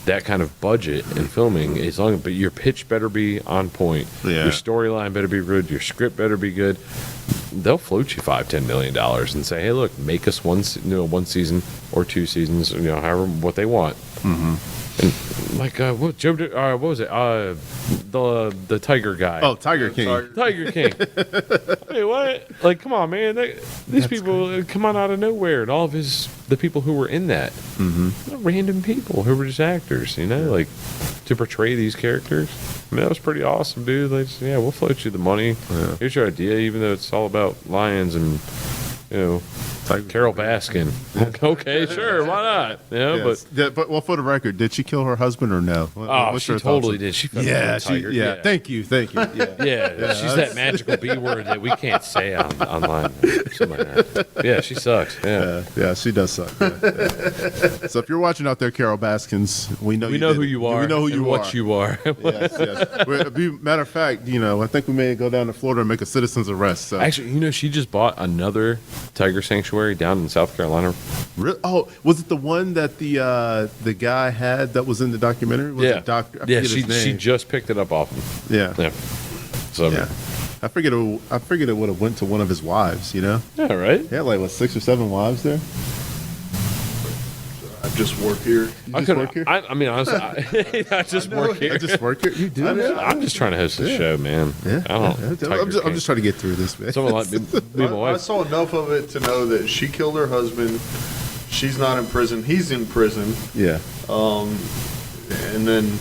Speaker 3: that kind of budget and filming, but your pitch better be on point.
Speaker 1: Yeah.
Speaker 3: Your storyline better be good. Your script better be good. They'll float you $5-10 million and say, "Hey, look, make us one season or 2 seasons, however what they want." And like what Joe? What was it? The Tiger guy.
Speaker 1: Oh, Tiger King.
Speaker 3: Tiger King. Wait, what? Like, come on, man. These people come out of nowhere, and all of the people who were in that, random people who were just actors, like to portray these characters. I mean, that was pretty awesome, dude. Like, yeah, we'll float you the money.
Speaker 1: Yeah.
Speaker 3: Here's your idea, even though it's all about lions and Carol Baskin. Okay, sure, why not?
Speaker 1: Yes. But well, for the record, did she kill her husband or no? What's
Speaker 3: She
Speaker 1: your
Speaker 3: totally
Speaker 1: thoughts?
Speaker 3: did. She fucking
Speaker 1: Yeah,
Speaker 3: killed Tiger.
Speaker 1: yeah. Thank you.
Speaker 3: Yeah, she's that magical B word that we can't say online. Something like that. Yeah, she sucks.
Speaker 1: Yeah, she does suck. Yeah. So if you're watching out there, Carol Baskins, we know
Speaker 3: who you are.
Speaker 1: We know who
Speaker 3: and
Speaker 1: you
Speaker 3: what
Speaker 1: are.
Speaker 3: you are.
Speaker 1: Yes. Matter of fact, I think we may go down to Florida and make a citizen's arrest. So.
Speaker 3: Actually, she just bought another tiger sanctuary down in South Carolina.
Speaker 1: Really? Oh, was it the one that the guy had that was in the documentary? Was it Doctor?
Speaker 3: She just picked it up off him.
Speaker 1: Yeah.
Speaker 3: So
Speaker 1: Yeah. I figured it would have went to one of his wives.
Speaker 3: Yeah, right.
Speaker 1: Yeah, like 6 or 7 wives there.
Speaker 2: I just work here.
Speaker 1: You just work here?
Speaker 3: I mean, honestly, I just work here.
Speaker 1: I just work here. You do?
Speaker 3: I'm just trying to host the show, man.
Speaker 1: Yeah.
Speaker 3: I don't.
Speaker 1: I'm just trying to get through this, man.
Speaker 3: Someone like me and my
Speaker 2: I
Speaker 3: wife.
Speaker 2: saw enough of it to know that she killed her husband. She's not in prison. He's in prison.
Speaker 1: Yeah.
Speaker 2: And then,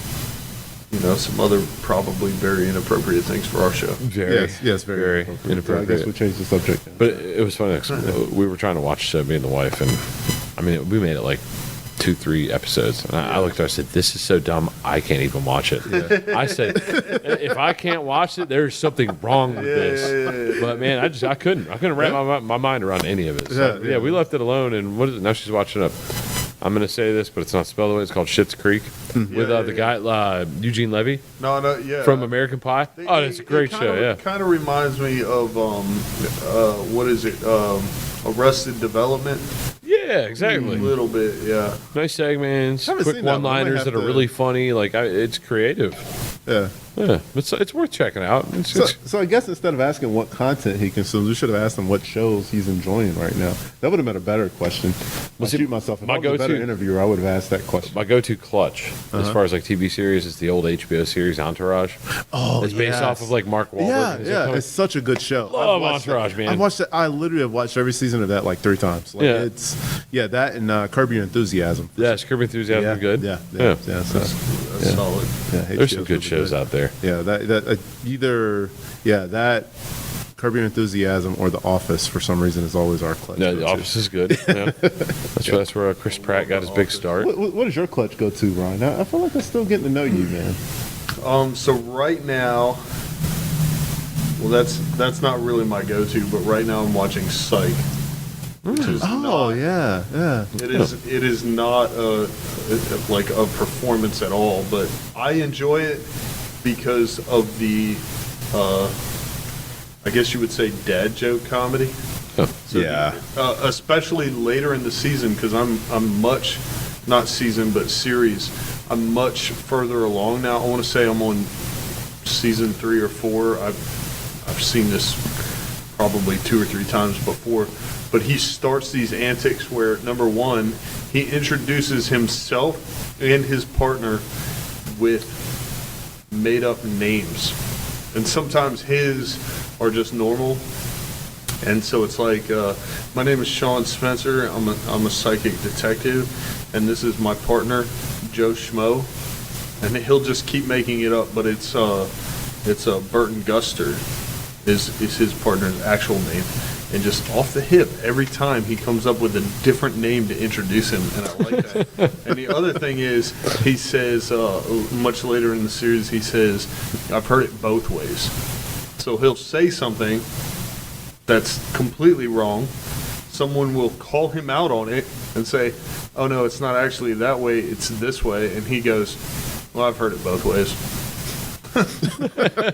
Speaker 2: some other probably very inappropriate things for our show.
Speaker 1: Yes, very
Speaker 3: inappropriate.
Speaker 1: I guess we'll change the subject.
Speaker 3: But it was funny. 'Cause we were trying to watch me and the wife, and I mean, we made it like 2-3 episodes, and I looked at her, I said, "This is so dumb, I can't even watch it." I said, "If I can't watch it, there's something wrong with this." But man, I couldn't wrap my mind around any of it. So,
Speaker 1: Yeah.
Speaker 3: we left it alone, and what is it now? She's watching up. I'm gonna say this, but it's not spelled the way. It's called Schitt's Creek with the guy Eugene Levy
Speaker 2: Yeah.
Speaker 3: from American Pie. Oh, it's a great show. Yeah.
Speaker 2: It kind of reminds me of what is it? Arrested Development.
Speaker 3: Yeah, exactly.
Speaker 2: A little bit, yeah.
Speaker 3: Nice segments,
Speaker 1: Haven't
Speaker 3: quick
Speaker 1: seen that one. I might
Speaker 3: one-liners
Speaker 1: have
Speaker 3: that are
Speaker 1: to-
Speaker 3: really funny. Like it's creative.
Speaker 1: Yeah.
Speaker 3: Yeah, it's worth checking out.
Speaker 1: So I guess instead of asking what content he consumes, we should have asked him what shows he's enjoying right now. That would have been a better question. I
Speaker 3: see,
Speaker 1: shoot myself. If
Speaker 3: my
Speaker 1: I was a better
Speaker 3: go-to-
Speaker 1: interviewer, I would have asked that question.
Speaker 3: My go-to clutch as far as like TV series is the old HBO series Entourage.
Speaker 1: Oh,
Speaker 3: It's based off of like Mark Wahlberg.
Speaker 1: Yeah, it's such a good show.
Speaker 3: Love
Speaker 1: I've watched
Speaker 3: Entourage,
Speaker 1: it.
Speaker 3: man.
Speaker 1: I've watched it. I literally have watched every season of that like 3 times. Like,
Speaker 3: Yeah.
Speaker 1: that and Curb Your Enthusiasm.
Speaker 3: Yes, Curb Your Enthusiasm is good.
Speaker 1: Yeah. So,
Speaker 2: That's solid.
Speaker 1: yeah,
Speaker 3: There's some
Speaker 1: HBO's
Speaker 3: good
Speaker 1: really
Speaker 3: shows out there.
Speaker 1: Yeah, that Curb Your Enthusiasm or The Office for some reason is always our clutch.
Speaker 3: No,
Speaker 1: go-to.
Speaker 3: The Office is good. Yeah. That's where Chris Pratt got his big start.
Speaker 1: What is your clutch go to, Ryan? I feel like I'm still getting to know you, man.
Speaker 2: So right now, well, that's not really my go-to, but right now I'm watching Psych. Which is
Speaker 1: yeah.
Speaker 2: It is not like a performance at all, but I enjoy it because of the I guess you would say dad joke comedy.
Speaker 1: Yeah.
Speaker 2: Especially later in the season, because I'm much, not season but series, I'm much further along now. I want to say I'm on season 3 or 4. I've seen this probably 2 or 3 times before. But he starts these antics where, number one, he introduces himself and his partner with made-up names. And sometimes his are just normal. And so it's like, my name is Sean Spencer. I'm a psychic detective. And this is my partner, Joe Schmo. And he'll just keep making it up, but it's Burton Guster is his partner's actual name. And just off the hip, every time he comes up with a different name to introduce him, and I like that. And the other thing is, he says, much later in the series, he says, I've heard it both ways. So he'll say something that's completely wrong. Someone will call him out on it and say, oh no, it's not actually that way, it's this way. And he goes, well, I've heard it both ways.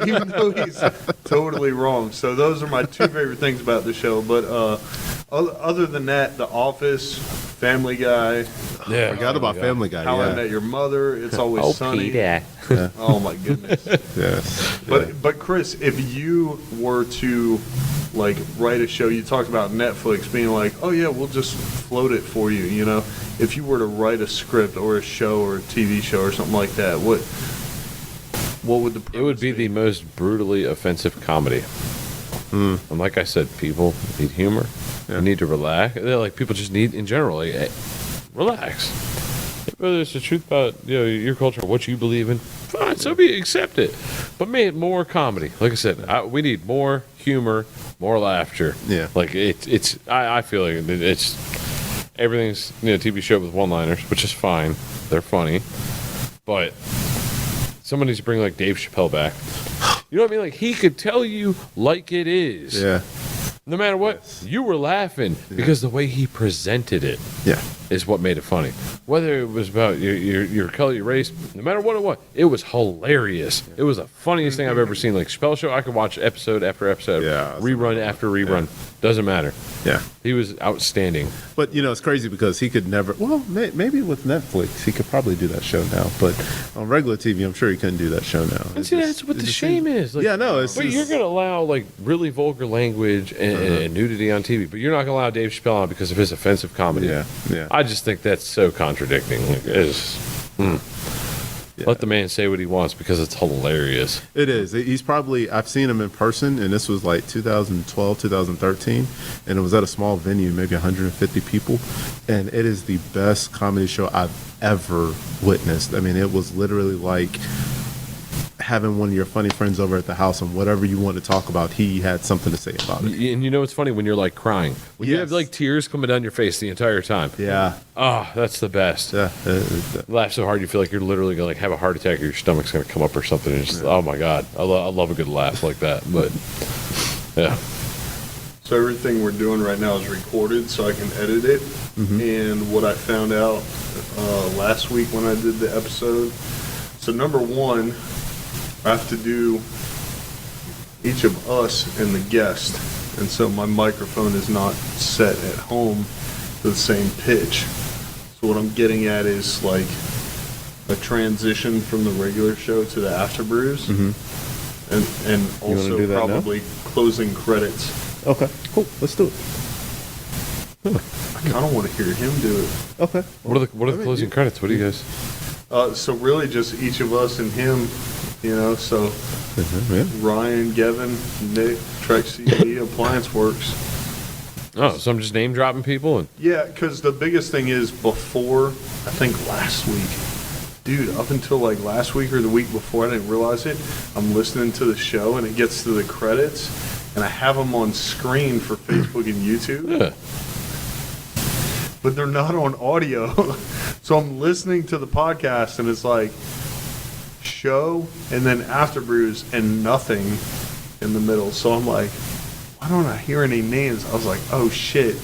Speaker 2: Even though he's totally wrong. So those are my 2 favorite things about the show. But other than that, The Office, Family Guy,
Speaker 3: Yeah.
Speaker 1: Forgot about Family Guy.
Speaker 2: How I
Speaker 1: Yeah.
Speaker 2: Met Your Mother. It's Always
Speaker 3: Oh,
Speaker 2: Sunny.
Speaker 3: Peter.
Speaker 2: Oh my goodness.
Speaker 1: Yes.
Speaker 2: But Chris, if you were to like write a show, you talked about Netflix being like, oh yeah, we'll just float it for you. You know, if you were to write a script or a show or a TV show or something like that, what would the
Speaker 3: It would be the most brutally offensive comedy. And like I said, people need humor. They need to relax. They're like people just need, in general, like, relax. Whether it's the truth about your culture, what you believe in, fine, so be it, accept it. But make it more comedy. Like I said, we need more humor, more laughter.
Speaker 1: Yeah.
Speaker 3: Like I feel like it's everything's TV show with one-liners, which is fine. They're funny, but someone needs to bring like Dave Chappelle back. You know what I mean? Like he could tell you like it is.
Speaker 1: Yeah.
Speaker 3: No matter what, you were laughing because the way he presented it
Speaker 1: Yeah.
Speaker 3: is what made it funny. Whether it was about your color, your race, no matter what it was, it was hilarious. It was the funniest thing I've ever seen. Like Spell Show, I could watch episode after episode, rerun after rerun. Doesn't matter.
Speaker 1: Yeah.
Speaker 3: He was outstanding.
Speaker 1: But it's crazy because he could never. Well, maybe with Netflix he could probably do that show now. But on regular TV, I'm sure he couldn't do that show now.
Speaker 3: And see, that's what the shame is. Like,
Speaker 1: yeah, no. It's
Speaker 3: but you're going to allow like really vulgar language and nudity on TV, but you're not going to allow Dave Chappelle on because of his offensive comedy.
Speaker 1: Yeah, yeah.
Speaker 3: I just think that's so contradicting. Like, it is. Let the man say what he wants because it's hilarious.
Speaker 1: It is. He's probably. I've seen him in person, and this was like 2012, 2013, and it was at a small venue, maybe 150 people, and it is the best comedy show I've ever witnessed. I mean, it was literally like having one of your funny friends over at the house, and whatever you want to talk about, he had something to say about it.
Speaker 3: And you know what's funny? When you're like crying. When you have like tears coming down your face the entire time.
Speaker 1: Yeah.
Speaker 3: Oh, that's the best.
Speaker 1: Yeah.
Speaker 3: Laugh so hard you feel like you're literally going to like have a heart attack or your stomach's going to come up or something. And just, oh my God. I love a good laugh like that. But yeah.
Speaker 2: So everything we're doing right now is recorded so I can edit it. And what I found out last week when I did the episode, so number one, I have to do each of us and the guest. And so my microphone is not set at home to the same pitch. So what I'm getting at is like a transition from the regular show to the After Brews. And also
Speaker 1: do that
Speaker 2: probably closing credits.
Speaker 1: Okay. Cool. Let's do it.
Speaker 2: I kind of want to hear him do it.
Speaker 1: Okay.
Speaker 3: What are the closing credits? What do you guys?
Speaker 2: So really just each of us and him, so
Speaker 1: Yeah.
Speaker 2: Ryan, Gavin, Nick, Trek CD, Appliance Works.
Speaker 3: Oh, so I'm just name dropping people? And
Speaker 2: Yeah, because the biggest thing is before, I think last week, dude, up until like last week or the week before, I didn't realize it. I'm listening to the show and it gets to the credits and I have them on screen for Facebook and YouTube.
Speaker 3: yeah.
Speaker 2: But they're not on audio. So I'm listening to the podcast and it's like show and then After Brews and nothing in the middle. So I'm like, why don't I hear any names? I was like, oh shit,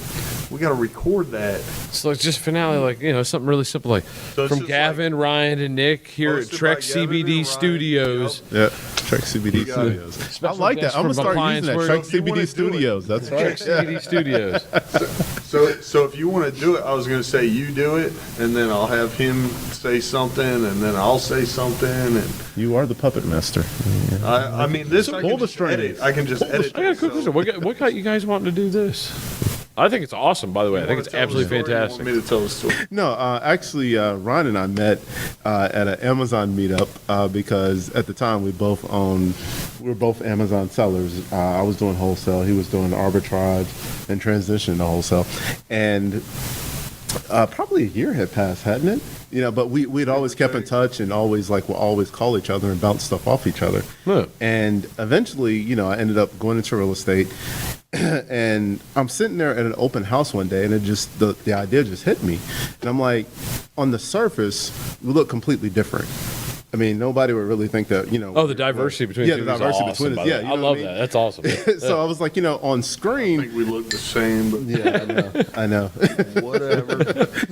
Speaker 2: we got to record that.
Speaker 3: So it's just finale, like, something really simple, like
Speaker 2: So it's
Speaker 3: from
Speaker 2: just
Speaker 3: Gavin, Ryan, and Nick here at
Speaker 2: Hosted
Speaker 3: Trek
Speaker 2: by Gavin and
Speaker 3: CBD
Speaker 2: Ryan,
Speaker 3: Studios.
Speaker 1: Yeah. Trek CBD
Speaker 2: got it.
Speaker 1: Studios. I
Speaker 3: Special
Speaker 1: like that.
Speaker 3: guest
Speaker 1: I'm gonna
Speaker 3: from
Speaker 1: start
Speaker 3: Appliance
Speaker 1: using that.
Speaker 3: Works.
Speaker 1: Trek
Speaker 2: If you wanna
Speaker 1: CBD
Speaker 2: do it.
Speaker 1: Studios. That's
Speaker 3: Trek
Speaker 1: right.
Speaker 3: CBD Studios.
Speaker 2: So if you want to do it, I was going to say you do it, and then I'll have him say something, and then I'll say something, and
Speaker 1: You are the puppet master.
Speaker 2: I mean this I
Speaker 1: pull
Speaker 2: can
Speaker 1: the
Speaker 2: just edit.
Speaker 1: strings.
Speaker 2: I can just edit.
Speaker 3: I got a quick question. What got you guys wanting to do this? I think it's awesome, by the way. I think it's absolutely fantastic.
Speaker 2: You want me to tell the story?
Speaker 1: No, actually, Ron and I met at an Amazon meetup because at the time we were both Amazon sellers. I was doing wholesale, he was doing arbitrage and transition to wholesale, and probably a year had passed, hadn't it? But we'd always kept in touch and always we'll always call each other and bounce stuff off each other.
Speaker 3: Yeah.
Speaker 1: And eventually, I ended up going into real estate. And I'm sitting there at an open house one day, and it just the idea just hit me, and I'm like, on the surface, we look completely different, I mean, nobody would really think that, you know.
Speaker 3: Oh, the diversity between
Speaker 1: yeah,
Speaker 3: the
Speaker 1: the
Speaker 3: two is
Speaker 1: diversity
Speaker 3: awesome,
Speaker 1: between us.
Speaker 3: by the
Speaker 1: Yeah,
Speaker 3: way.
Speaker 1: you
Speaker 3: I
Speaker 1: know
Speaker 3: love
Speaker 1: what I mean?
Speaker 3: that. That's awesome. Yeah.
Speaker 1: So I was like, you know, on
Speaker 2: I
Speaker 1: screen.
Speaker 2: think we look the same, but
Speaker 1: Yeah, I know.
Speaker 2: whatever.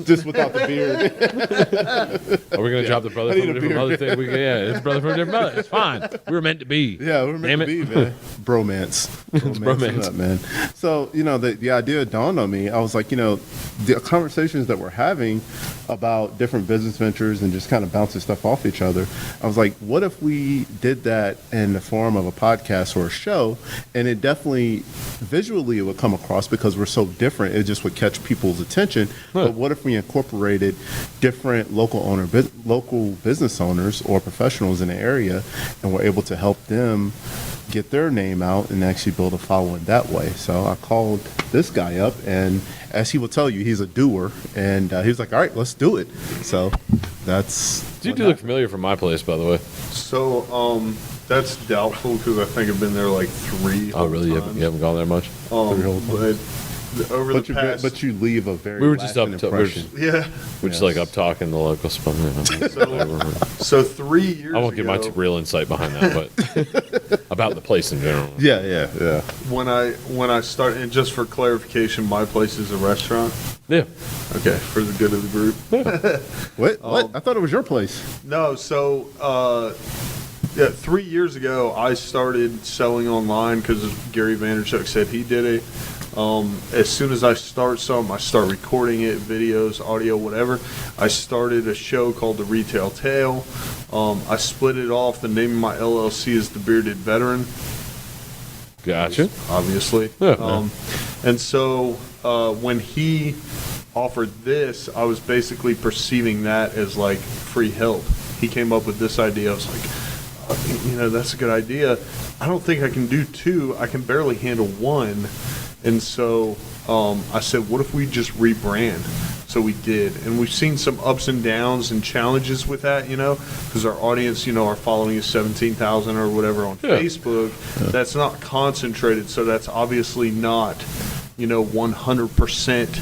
Speaker 1: Just without the beard.
Speaker 3: Are we going to drop the brother
Speaker 1: I
Speaker 3: from
Speaker 1: need
Speaker 3: a
Speaker 1: a
Speaker 3: different
Speaker 1: beard.
Speaker 3: mother thing? Yeah, it's brother from a different mother. It's fine. We were meant to be.
Speaker 1: Yeah, we're meant
Speaker 3: Damn
Speaker 1: to
Speaker 3: it.
Speaker 1: be, man. Bromance.
Speaker 3: bromance.
Speaker 1: Up, man. So, you know, the idea dawned on me. I was like, you know, the conversations that we're having about different business ventures and just kind of bouncing stuff off each other. I was like, what if we did that in the form of a podcast or a show? And it definitely visually it would come across because we're so different. It just would catch people's attention. But what if we incorporated different local business owners or professionals in the area and were able to help them get their name out and actually build a following that way? So I called this guy up, and as he will tell you, he's a doer, and he was like, all right, let's do it. So that's
Speaker 3: You
Speaker 1: what
Speaker 3: do look
Speaker 1: happened.
Speaker 3: familiar from my place, by the way.
Speaker 2: So, that's doubtful because I think I've been there like 3
Speaker 3: Oh, really? You
Speaker 2: times.
Speaker 3: haven't gone there much?
Speaker 2: But over
Speaker 1: But
Speaker 2: the
Speaker 1: you,
Speaker 2: past,
Speaker 1: but you leave a very
Speaker 3: We were just
Speaker 1: lasting
Speaker 3: up to- we were
Speaker 1: impression.
Speaker 2: yeah.
Speaker 3: We're just like up talking the local spot.
Speaker 2: So 3 years
Speaker 3: I won't give my
Speaker 2: ago,
Speaker 3: real insight behind that, but about the place in general.
Speaker 1: Yeah.
Speaker 2: when I started, and just for clarification, my place is a restaurant.
Speaker 3: Yeah.
Speaker 2: Okay, for the good of the group.
Speaker 1: What? I thought it was your place.
Speaker 2: No, so yeah, 3 years ago I started selling online because Gary Vaynerchuk said he did it. As soon as I start something, I start recording it, videos, audio, whatever. I started a show called The Retail Tale. I split it off. The name of my LLC is The Bearded Veteran,
Speaker 3: Gotcha.
Speaker 2: obviously.
Speaker 3: Yeah.
Speaker 2: And so when he offered this, I was basically perceiving that as like free help. He came up with this idea. I was like, you know, that's a good idea. I don't think I can do 2. I can barely handle 1. And so I said, what if we just rebrand? So we did. And we've seen some ups and downs and challenges with that, you know, because our audience, you know, our following is 17,000 or whatever on
Speaker 3: Yeah.
Speaker 2: Facebook. That's not concentrated. So that's obviously not, you know, 100%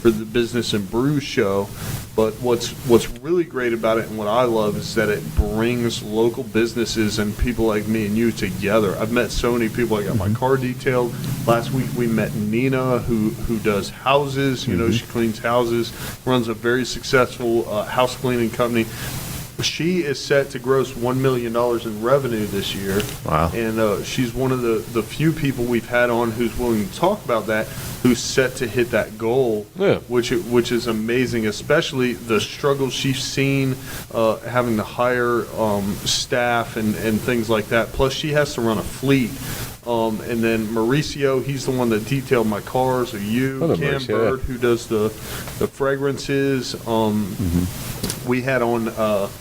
Speaker 2: for the Business and Brews show. But what's really great about it and what I love is that it brings local businesses and people like me and you together. I've met so many people. I got my car detailed. Last week we met Nina who does houses. You know, she cleans houses, runs a very successful house cleaning company. She is set to gross $1 million in revenue this year.
Speaker 1: Wow.
Speaker 2: And she's one of the few people we've had on who's willing to talk about that, who's set to hit that goal,
Speaker 3: Yeah.
Speaker 2: which is amazing, especially the struggles she's seen having to hire staff and things like that. Plus, she has to run a fleet. And then Mauricio, he's the one that detailed my cars, or you,
Speaker 3: Hello,
Speaker 2: Cam
Speaker 3: Mauricio,
Speaker 2: Bird, who does the fragrances. We had on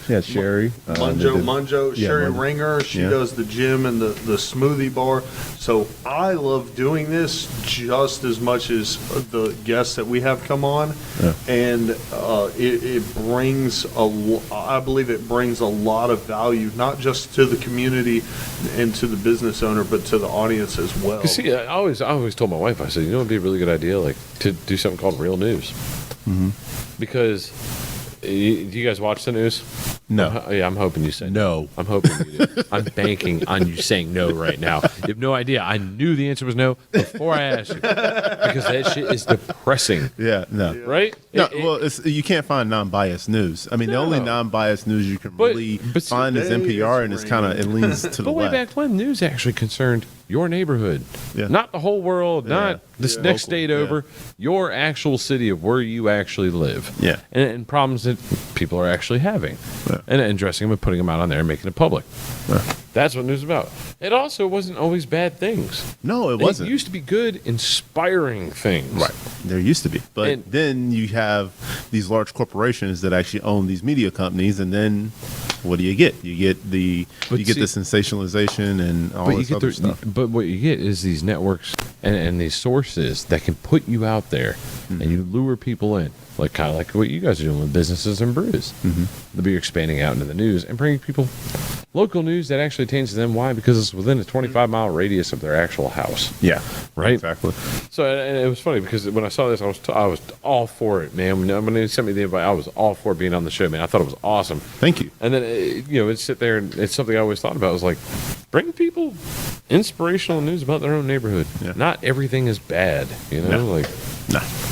Speaker 1: Yeah, Sherry.
Speaker 2: Munjo,
Speaker 1: yeah,
Speaker 2: Sherry
Speaker 1: Munjo.
Speaker 2: Ringer. She
Speaker 1: Yeah.
Speaker 2: does the gym and the smoothie bar. So I love doing this just as much as the guests that we have come on.
Speaker 1: Yeah.
Speaker 2: And it brings I believe it brings a lot of value, not just to the community and to the business owner, but to the audience as well.
Speaker 3: 'Cause see, I always told my wife, I said, you know, it'd be a really good idea, like to do something called real news, because do you guys watch the news?
Speaker 1: No.
Speaker 3: Yeah, I'm hoping you say
Speaker 1: No.
Speaker 3: I'm hoping you do. I'm banking on you saying no right now. You have no idea. I knew the answer was no before I asked you, because that shit is depressing,
Speaker 1: Yeah, no.
Speaker 3: right?
Speaker 1: No,
Speaker 3: It-
Speaker 1: well, you can't find non-biased news. I mean, the only
Speaker 3: No.
Speaker 1: non-biased news you can
Speaker 3: But-
Speaker 1: really
Speaker 3: but see,
Speaker 1: find is
Speaker 2: today
Speaker 1: NPR,
Speaker 2: it's
Speaker 1: and it's kind of it leans to the
Speaker 3: but way
Speaker 1: left.
Speaker 3: back when, news actually concerned your neighborhood,
Speaker 1: Yeah.
Speaker 3: not the whole world, not this
Speaker 2: Yeah.
Speaker 3: next
Speaker 1: Local,
Speaker 3: state
Speaker 1: yeah.
Speaker 3: over, your actual city of where you actually live,
Speaker 1: Yeah.
Speaker 3: and problems that people are actually having,
Speaker 1: Yeah.
Speaker 3: and addressing them and putting them out on there and making it public.
Speaker 1: Yeah.
Speaker 3: That's what news is about. It also wasn't always bad things.
Speaker 1: No, it wasn't.
Speaker 3: It used to be good, inspiring things.
Speaker 1: Right. There used to be. But
Speaker 3: And-
Speaker 1: then you have these large corporations that actually own these media companies, and then what do you get? You get the
Speaker 3: But
Speaker 1: you get
Speaker 3: see-
Speaker 1: the sensationalization and all
Speaker 3: But you
Speaker 1: this
Speaker 3: get
Speaker 1: other
Speaker 3: the,
Speaker 1: stuff.
Speaker 3: but what you get is these networks and these sources that can put you out there, and you lure people in, like kind of like what you guys are doing with businesses and brews. But you're expanding out into the news and bringing people local news that actually attains to them. Why? Because it's within a 25-mile radius of their actual house.
Speaker 1: Yeah.
Speaker 3: Right?
Speaker 1: Exactly.
Speaker 3: So and it was funny because when I saw this, I was all for it, man. When they sent me the invite, I was all for being on the show, man. I thought it was awesome.
Speaker 1: Thank you.
Speaker 3: And then it's sit there and it's something I always thought about. I was like, bring people inspirational news about their own neighborhood.
Speaker 1: Yeah.
Speaker 3: Not everything is bad,
Speaker 1: No.
Speaker 3: like.
Speaker 1: Nah.